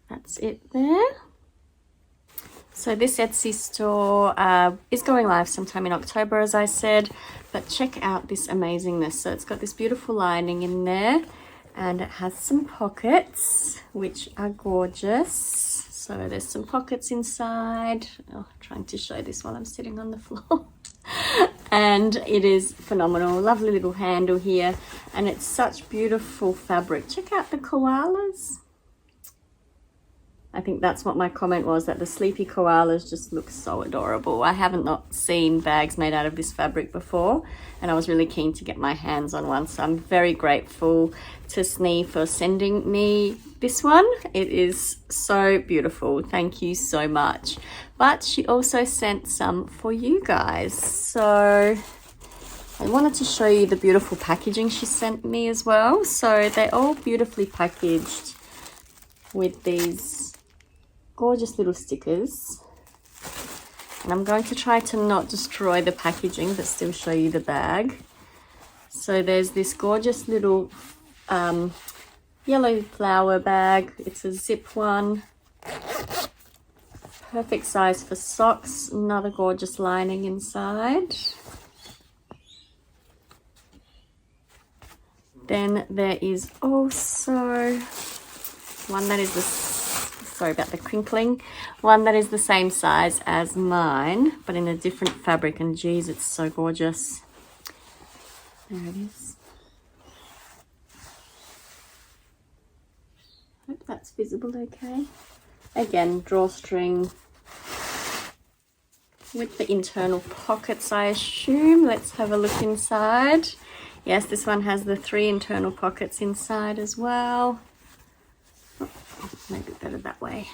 A: that's it there. So this Etsy store is going live sometime in October, as I said, but check out this amazingness. So it's got this beautiful lining in there, and it has some pockets, which are gorgeous. So there's some pockets inside. Oh, trying to show this while I'm sitting on the floor. And it is phenomenal. Lovely little handle here, and it's such beautiful fabric. Check out the koalas. I think that's what my comment was, that the sleepy koalas just look so adorable. I haven't not seen bags made out of this fabric before, and I was really keen to get my hands on one. So I'm very grateful to Snee for sending me this one. It is so beautiful. Thank you so much. But she also sent some for you guys. So I wanted to show you the beautiful packaging she sent me as well. So they're all beautifully packaged with these gorgeous little stickers, and I'm going to try to not destroy the packaging but still show you the bag. So there's this gorgeous little yellow flower bag. It's a zip one, perfect size for socks. Another gorgeous lining inside. Then there is also one that is sorry about the crinkling, one that is the same size as mine but in a different fabric, and geez, it's so gorgeous. There it is. Hope that's visible okay. Again, drawstring with the internal pockets, I assume. Let's have a look inside. Yes, this one has the 3 internal pockets inside as well. Maybe better that way.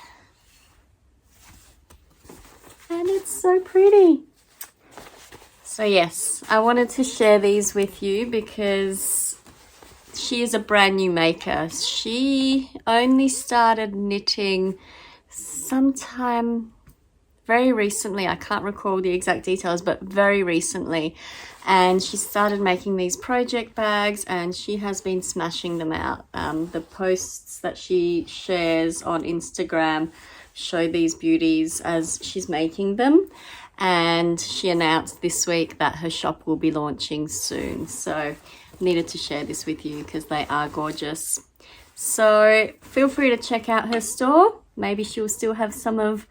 A: And it's so pretty. So yes, I wanted to share these with you because she is a brand new maker. She only started knitting sometime very recently. I can't recall the exact details, but very recently. And she started making these project bags, and she has been smashing them out. The posts that she shares on Instagram show these beauties as she's making them. And she announced this week that her shop will be launching soon. So needed to share this with you because they are gorgeous. So feel free to check out her store. Maybe she'll still have some of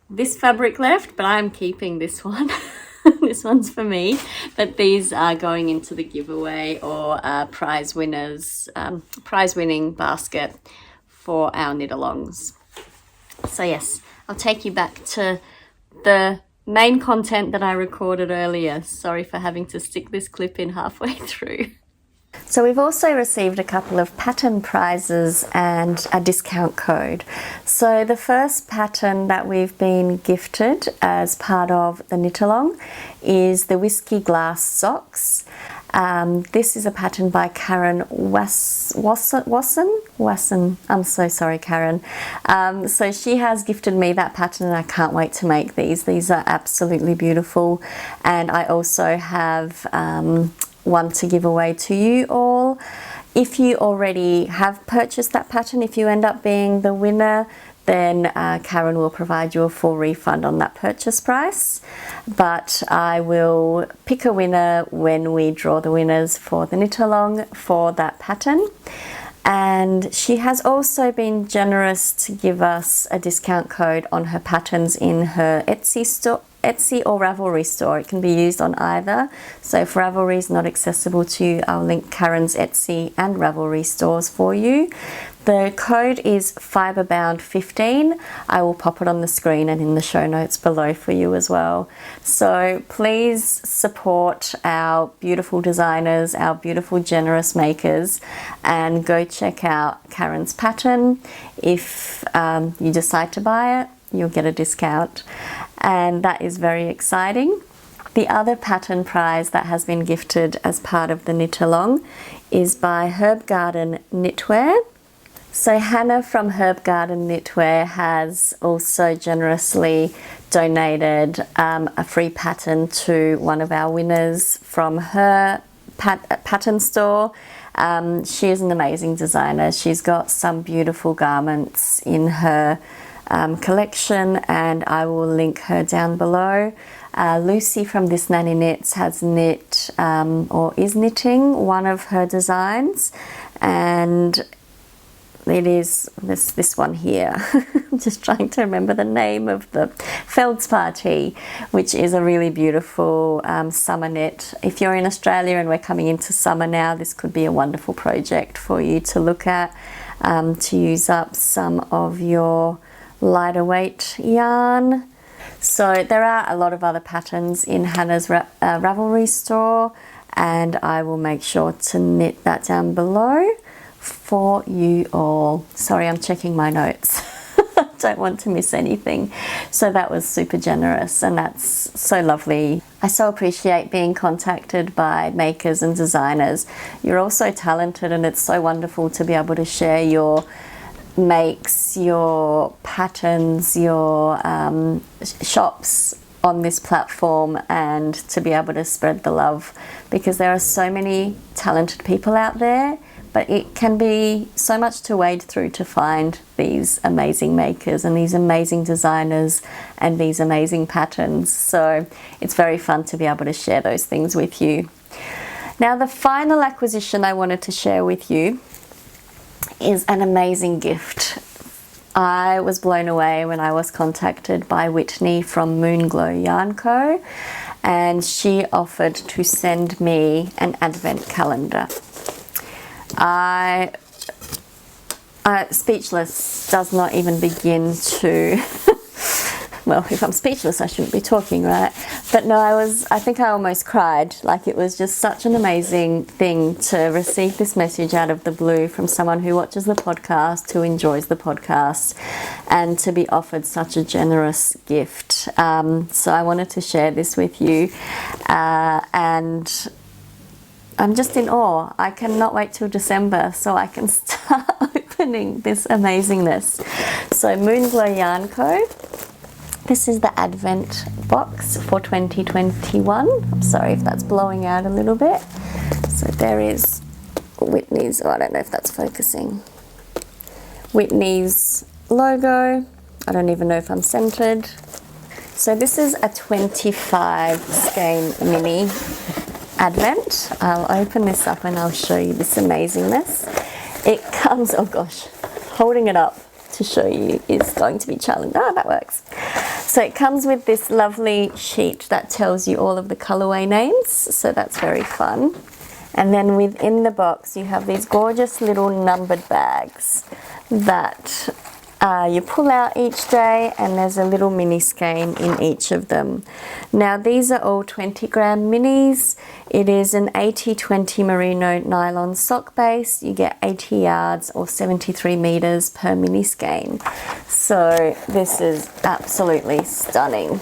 A: this fabric left, but I'm keeping this one. This one's for me, but these are going into the giveaway or prize winning basket for our knit-alongs. So yes, I'll take you back to the main content that I recorded earlier. Sorry for having to stick this clip in halfway through.
B: So we've also received a couple of pattern prizes and a discount code. So the first pattern that we've been gifted as part of the Knitalong is the Whiskey Glass Socks. This is a pattern by Karen Wasson. I'm so sorry, Karen. So she has gifted me that pattern, and I can't wait to make these. These are absolutely beautiful, and I also have one to give away to you all. If you already have purchased that pattern, if you end up being the winner, then Karen will provide you a full refund on that purchase price. But I will pick a winner when we draw the winners for the Knitalong for that pattern. And she has also been generous to give us a discount code on her patterns in her Etsy store, Etsy or Ravelry store. It can be used on either. So if Ravelry is not accessible to you, I'll link Karen's Etsy and Ravelry stores for you. The code is FibreBound15. I will pop it on the screen and in the show notes below for you as well. So please support our beautiful designers, our beautiful generous makers, and go check out Karen's pattern. If you decide to buy it, you'll get a discount, and that is very exciting. The other pattern prize that has been gifted as part of the Knitalong is by Herb Garden Knitwear. So Hannah from Herb Garden Knitwear has also generously donated a free pattern to one of our winners from her pattern store. She is an amazing designer. She's got some beautiful garments in her collection, and I will link her down below. Lucy from This Nanny Knits has knit or is knitting one of her designs, and it is this one here. I'm just trying to remember the name of the Feldsparty, which is a really beautiful summer knit. If you're in Australia and we're coming into summer now, this could be a wonderful project for you to look at, to use up some of your lighter weight yarn. So there are a lot of other patterns in Hannah's Ravelry store, and I will make sure to knit that down below for you all. Sorry, I'm checking my notes. Don't want to miss anything. So that was super generous, and that's so lovely. I so appreciate being contacted by makers and designers. You're all so talented, and it's so wonderful to be able to share your makes, your patterns, your shops on this platform, and to be able to spread the love, because there are so many talented people out there, but it can be so much to wade through to find these amazing makers and these amazing designers and these amazing patterns. So it's very fun to be able to share those things with you. Now, the final acquisition I wanted to share with you is an amazing gift. I was blown away when I was contacted by Whitney from Moonglow Yarn Co, and she offered to send me an advent calendar. Speechless does not even begin to well, if I'm speechless, I shouldn't be talking, right? But no, I think I almost cried. Like, it was just such an amazing thing to receive this message out of the blue from someone who watches the podcast, who enjoys the podcast, and to be offered such a generous gift. So I wanted to share this with you, and I'm just in awe. I cannot wait till December so I can start opening this amazingness. So Moonglow Yarn Co. This is the Advent box for 2021. I'm sorry if that's blowing out a little bit. So there is Whitney's, I don't know if that's focusing. Whitney's logo. I don't even know if I'm centered. So this is a 25 skein mini Advent. I'll open this up and I'll show you this amazingness. It comes, oh gosh, holding it up to show you is going to be challenging. Oh, that works. So it comes with this lovely sheet that tells you all of the colorway names, so that's very fun. And then within the box you have these gorgeous little numbered bags that you pull out each day, and there's a little mini skein in each of them. Now these are all 20 gram minis. It is an 80-20 merino nylon sock base. You get 80 yards or 73 meters per mini skein. So this is absolutely stunning.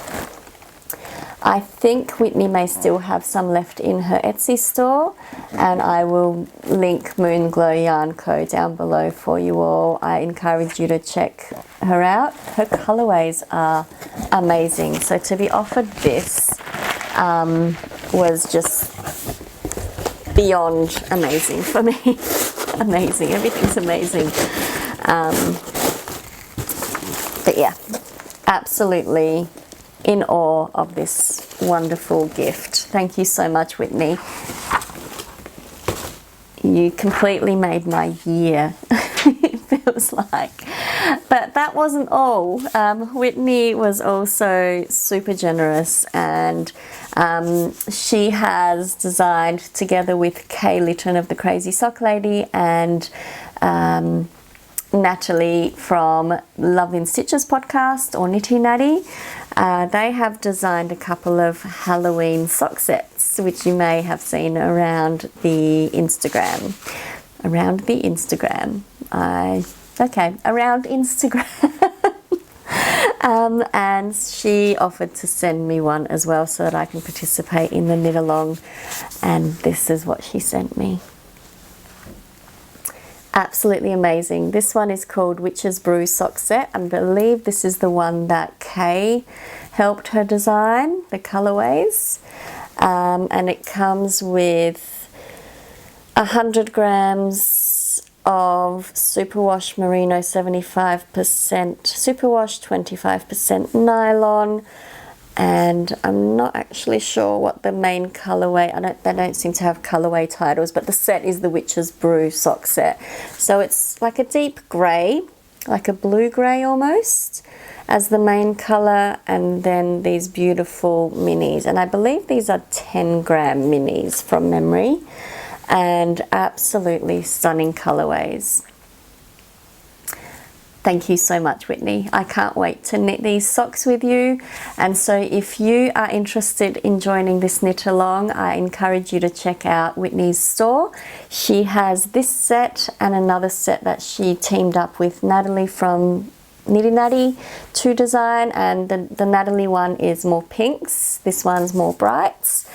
B: I think Whitney may still have some left in her Etsy store, and I will link Moonglow Yarn Co down below for you all. I encourage you to check her out. Her colorways are amazing. So to be offered this was just beyond amazing for me. Amazing, everything's amazing. But yeah, absolutely in awe of this wonderful gift. Thank you so much, Whitney. You completely made my year, it feels like. But that wasn't all. Whitney was also super generous, and she has designed, together with Kay Litton of the Crazy Sock Lady and Natalie from Love in Stitches podcast, or Knitty Natty. They have designed a couple of Halloween sock sets, which you may have seen around the Instagram. Around Instagram. And she offered to send me one as well so that I can participate in the Knitalong, and this is what she sent me. Absolutely amazing. This one is called Witch's Brew Sock Set. I believe this is the one that Kay helped her design, the colorways. And it comes with 100 grams of superwash merino, 75% superwash, 25% nylon. And I'm not actually sure what the main colorway, they don't seem to have colorway titles, but the set is the Witch's Brew sock set. So it's like a deep grey, like a blue grey almost, as the main color, and then these beautiful minis. And I believe these are 10-gram minis from memory, and absolutely stunning colorways. Thank you so much, Whitney. I can't wait to knit these socks with you. And so if you are interested in joining this knit along, I encourage you to check out Whitney's store. She has this set and another set that she teamed up with Natalie from Knitty Natty to design, and the Natalie one is more pinks, this one's more brights,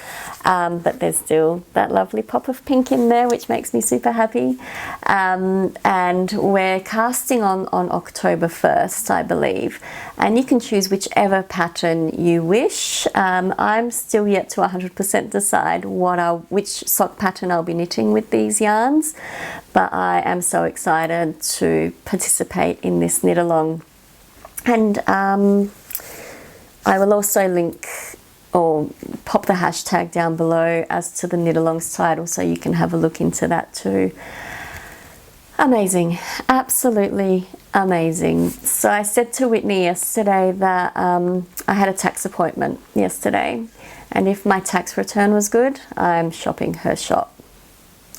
B: but there's still that lovely pop of pink in there, which makes me super happy. And we're casting on October 1st, I believe, and you can choose whichever pattern you wish. I'm still yet to 100% decide which sock pattern I'll be knitting with these yarns, but I am so excited to participate in this knit along. And I will also link or pop the hashtag down below as to the knit along's title, so you can have a look into that too. Amazing, absolutely amazing. So I said to Whitney yesterday that I had a tax appointment yesterday, and if my tax return was good, I'm shopping her shop.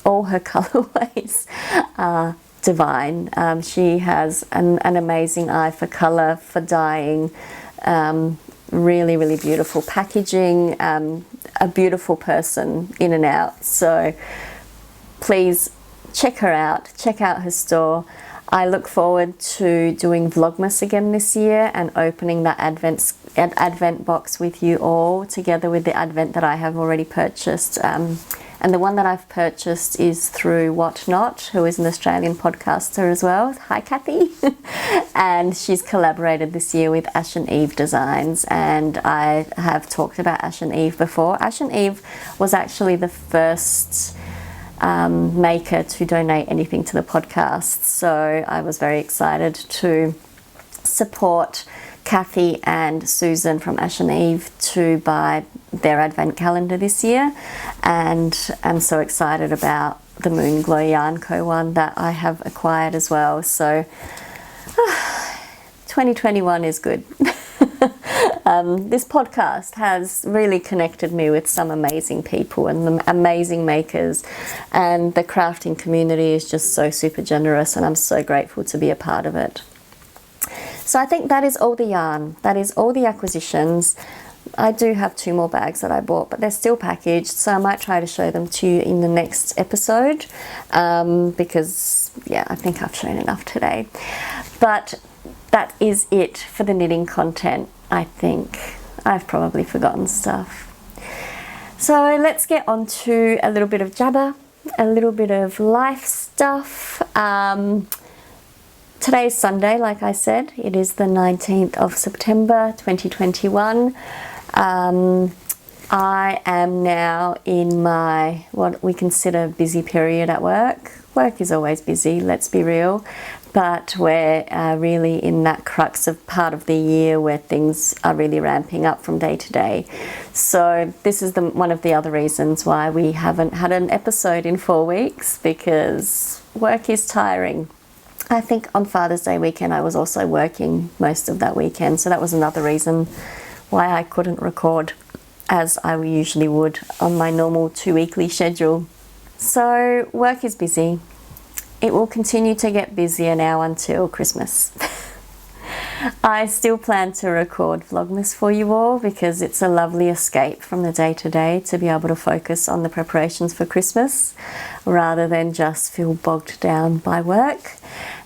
B: All her colorways are divine. She has an amazing eye for color, for dyeing, really, really beautiful packaging, a beautiful person in and out. So please check her out, check out her store. I look forward to doing Vlogmas again this year and opening that Advent box with you all, together with the Advent that I have already purchased. And the one that I've purchased is through Whatnot, who is an Australian podcaster as well. Hi, Kathy. And she's collaborated this year with Ash and Eve Designs. And I have talked about Ash and Eve before. Ash and Eve was actually the first maker to donate anything to the podcast. So I was very excited to support Kathy and Susan from Ash and Eve to buy their advent calendar this year, and I'm so excited about the Moon Glow Yarn Co. one that I have acquired as well. So 2021 is good. This podcast has really connected me with some amazing people and amazing makers, and the crafting community is just so super generous, and I'm so grateful to be a part of it. So I think that is all the yarn. That is all the acquisitions. I do have 2 more bags that I bought, but they're still packaged, so I might try to show them to you in the next episode, because yeah, I think I've shown enough today. But that is it for the knitting content. I think I've probably forgotten stuff. So let's get on to a little bit of jabber, a little bit of life stuff. Today is Sunday, like I said. It is the 19th of September 2021. I am now in my, what we consider, busy period at work. Work is always busy, let's be real. But we're really in that crux of part of the year where things are really ramping up from day to day. So this is one of the other reasons why we haven't had an episode in 4 weeks, because work is tiring. I think on Father's Day weekend I was also working most of that weekend, so that was another reason why I couldn't record as I usually would on my normal 2-weekly schedule. So work is busy, it will continue to get busier now until Christmas. I still plan to record Vlogmas for you all because it's a lovely escape from the day-to-day to be able to focus on the preparations for Christmas rather than just feel bogged down by work.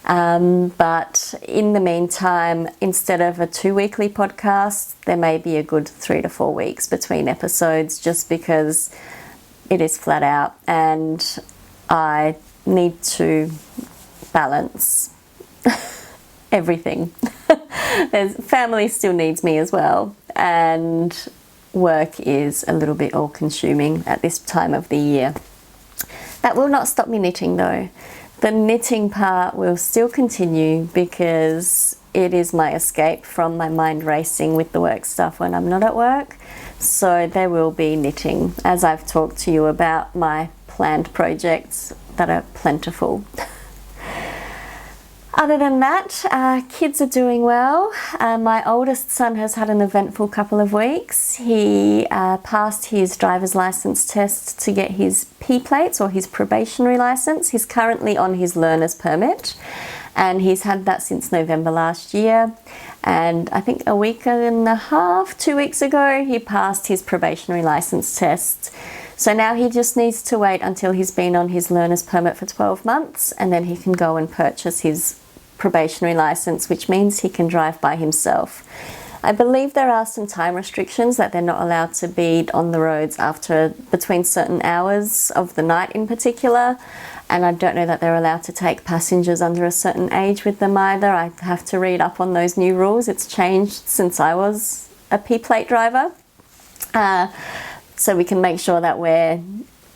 B: But in the meantime, instead of a 2-weekly podcast, there may be a good 3 to 4 weeks between episodes just because it is flat out and I need to balance everything. Family still needs me as well, and work is a little bit all-consuming at this time of the year. That will not stop me knitting though. The knitting part will still continue because it is my escape from my mind racing with the work stuff when I'm not at work. So there will be knitting as I've talked to you about my planned projects that are plentiful. Other than that, kids are doing well. My oldest son has had an eventful couple of weeks. He passed his driver's license test to get his P plates or his probationary license. He's currently on his learner's permit and he's had that since November last year. And I think a week and a half, 2 weeks ago, he passed his probationary license test. So now he just needs to wait until he's been on his learner's permit for 12 months and then he can go and purchase his probationary license, which means he can drive by himself. I believe there are some time restrictions that they're not allowed to be on the roads between certain hours of the night in particular, and I don't know that they're allowed to take passengers under a certain age with them either. I have to read up on those new rules. It's changed since I was a P-plate driver, so we can make sure that we're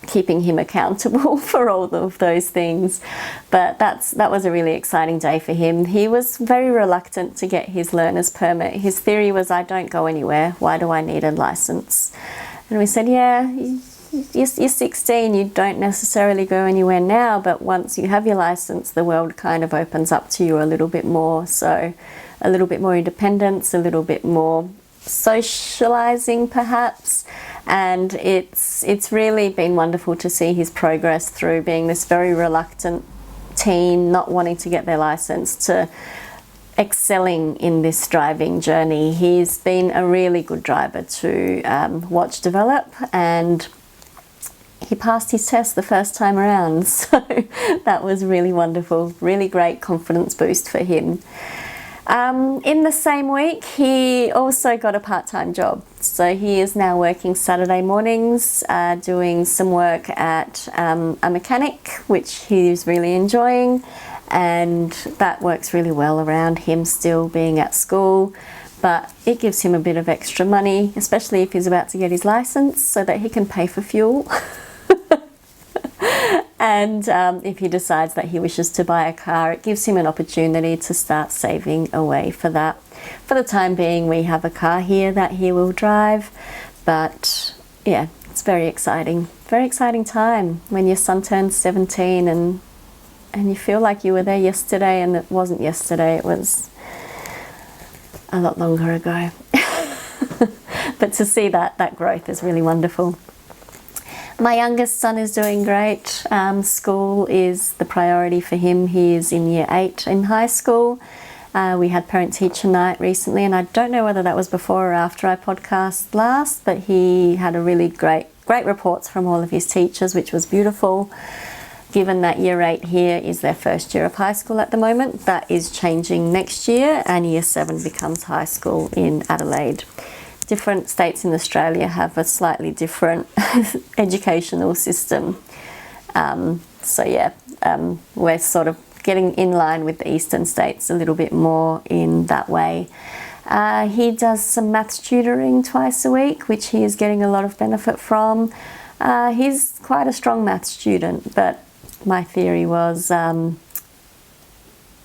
B: keeping him accountable for all of those things. But that was a really exciting day for him. He was very reluctant to get his learner's permit. His theory was, I don't go anywhere, why do I need a license? And we said, yeah, you're 16, you don't necessarily go anywhere now, but once you have your license, the world kind of opens up to you a little bit more. So a little bit more independence, a little bit more socializing perhaps, and it's really been wonderful to see his progress through being this very reluctant teen not wanting to get their license to excelling in this driving journey. He's been a really good driver to watch develop, and he passed his test the first time around, so that was really wonderful, really great confidence boost for him. In the same week, he also got a part-time job. So he is now working Saturday mornings, doing some work at a mechanic, which he's really enjoying. And that works really well around him still being at school. But it gives him a bit of extra money, especially if he's about to get his license, so that he can pay for fuel. And if he decides that he wishes to buy a car, it gives him an opportunity to start saving away for that. For the time being, we have a car here that he will drive, but yeah, it's very exciting time when your son turns 17 and you feel like you were there yesterday, and it wasn't yesterday, it was a lot longer ago. But to see that growth is really wonderful. My youngest son is doing great. School is the priority for him. He is in year 8 in high school. We had parent-teacher night recently, and I don't know whether that was before or after I podcast last, but he had a really great reports from all of his teachers, which was beautiful. Given that year 8 here is their first year of high school at the moment, that is changing next year, and year 7 becomes high school in Adelaide. Different states in Australia have a slightly different educational system. So yeah, we're sort of getting in line with the eastern states a little bit more in that way. He does some maths tutoring twice a week, which he is getting a lot of benefit from. He's quite a strong maths student, but my theory was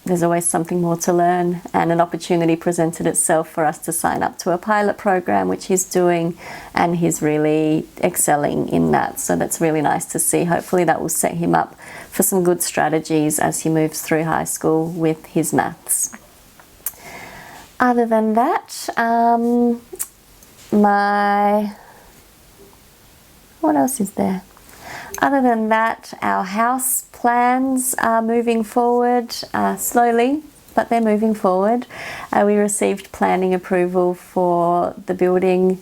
B: there's always something more to learn, and an opportunity presented itself for us to sign up to a pilot program, which he's doing, and he's really excelling in that. So that's really nice to see. Hopefully that will set him up for some good strategies as he moves through high school with his maths. Other than that, what else is there? Other than that, our house plans are moving forward slowly, but they're moving forward. We received planning approval for the building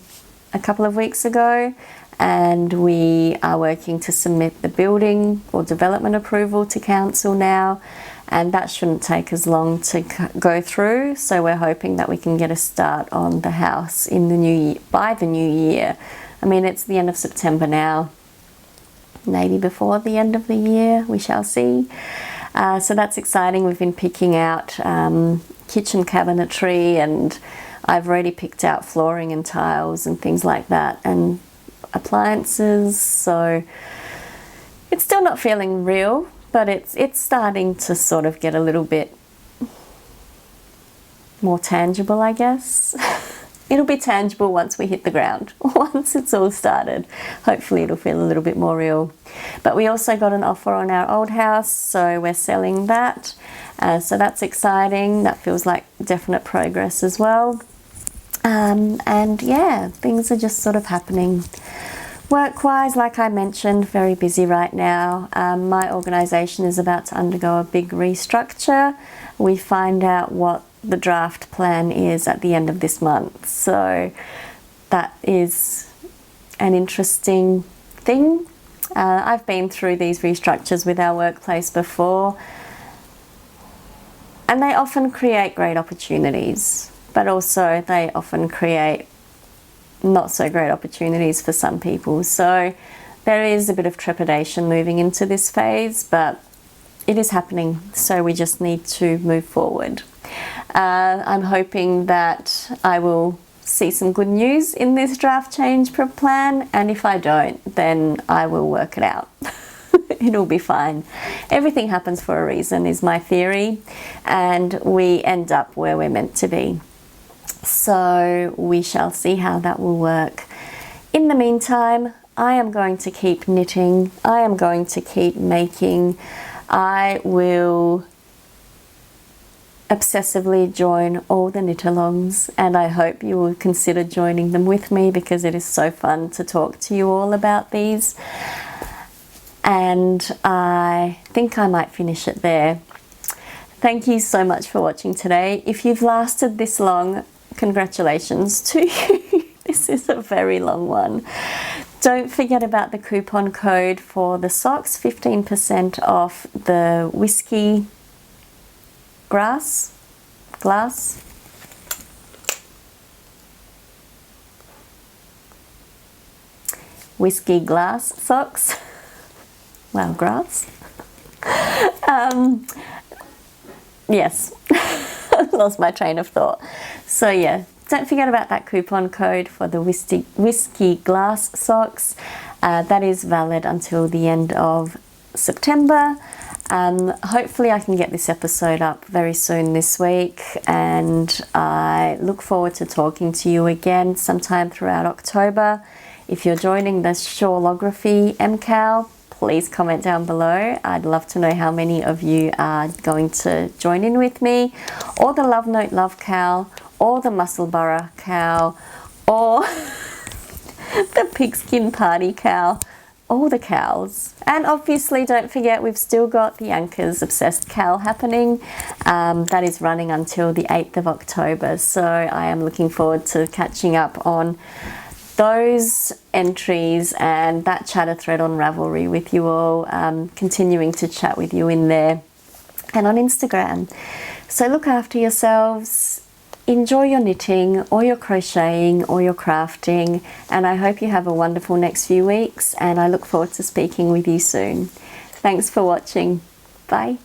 B: a couple of weeks ago, and we are working to submit the building or development approval to council now, and that shouldn't take as long to go through, so we're hoping that we can get a start on the house in the new year, by the new year. I mean, it's the end of September now, maybe before the end of the year, we shall see. So that's exciting. We've been picking out kitchen cabinetry, and I've already picked out flooring and tiles and things like that, and appliances. So it's still not feeling real, but it's starting to sort of get a little bit more tangible, I guess. It'll be tangible once we hit the ground. Once it's all started, hopefully it'll feel a little bit more real. But we also got an offer on our old house, so we're selling that. So that's exciting. That feels like definite progress as well. And yeah, things are just sort of happening. Work-wise, like I mentioned, very busy right now. My organisation is about to undergo a big restructure. We find out what the draft plan is at the end of this month. So that is an interesting thing. I've been through these restructures with our workplace before, and they often create great opportunities, but also they often create not so great opportunities for some people. So there is a bit of trepidation moving into this phase, but it is happening, so we just need to move forward. I'm hoping that I will see some good news in this draft change plan, and if I don't, then I will work it out. It'll be fine. Everything happens for a reason is my theory, and we end up where we're meant to be. So we shall see how that will work. In the meantime, I am going to keep knitting. I am going to keep making. I will obsessively join all the Knitalongs, and I hope you will consider joining them with me, because it is so fun to talk to you all about these. And I think I might finish it there. Thank you so much for watching today. If you've lasted this long, congratulations to you. This is a very long one. Don't forget about the coupon code for the socks, 15% off the whiskey glass, whiskey glass socks. Wow, grass. Yes, lost my train of thought. So yeah, don't forget about that coupon code for the whiskey glass socks. That is valid until the end of September. Hopefully I can get this episode up very soon this week, and I look forward to talking to you again sometime throughout October. If you're joining the Shawlography MKAL, please comment down below. I'd love to know how many of you are going to join in with me, or the Love Note Love KAL, or the Musselburgh KAL, or the Pigskin Party KAL. All the KALs. And obviously don't forget, we've still got the Anchors Obsessed KAL happening. That is running until the 8th of October. So I am looking forward to catching up on those entries and that chatter thread on Ravelry with you all, continuing to chat with you in there and on Instagram. So look after yourselves. Enjoy your knitting or your crocheting or your crafting, and I hope you have a wonderful next few weeks, and I look forward to speaking with you soon. Thanks for watching. Bye.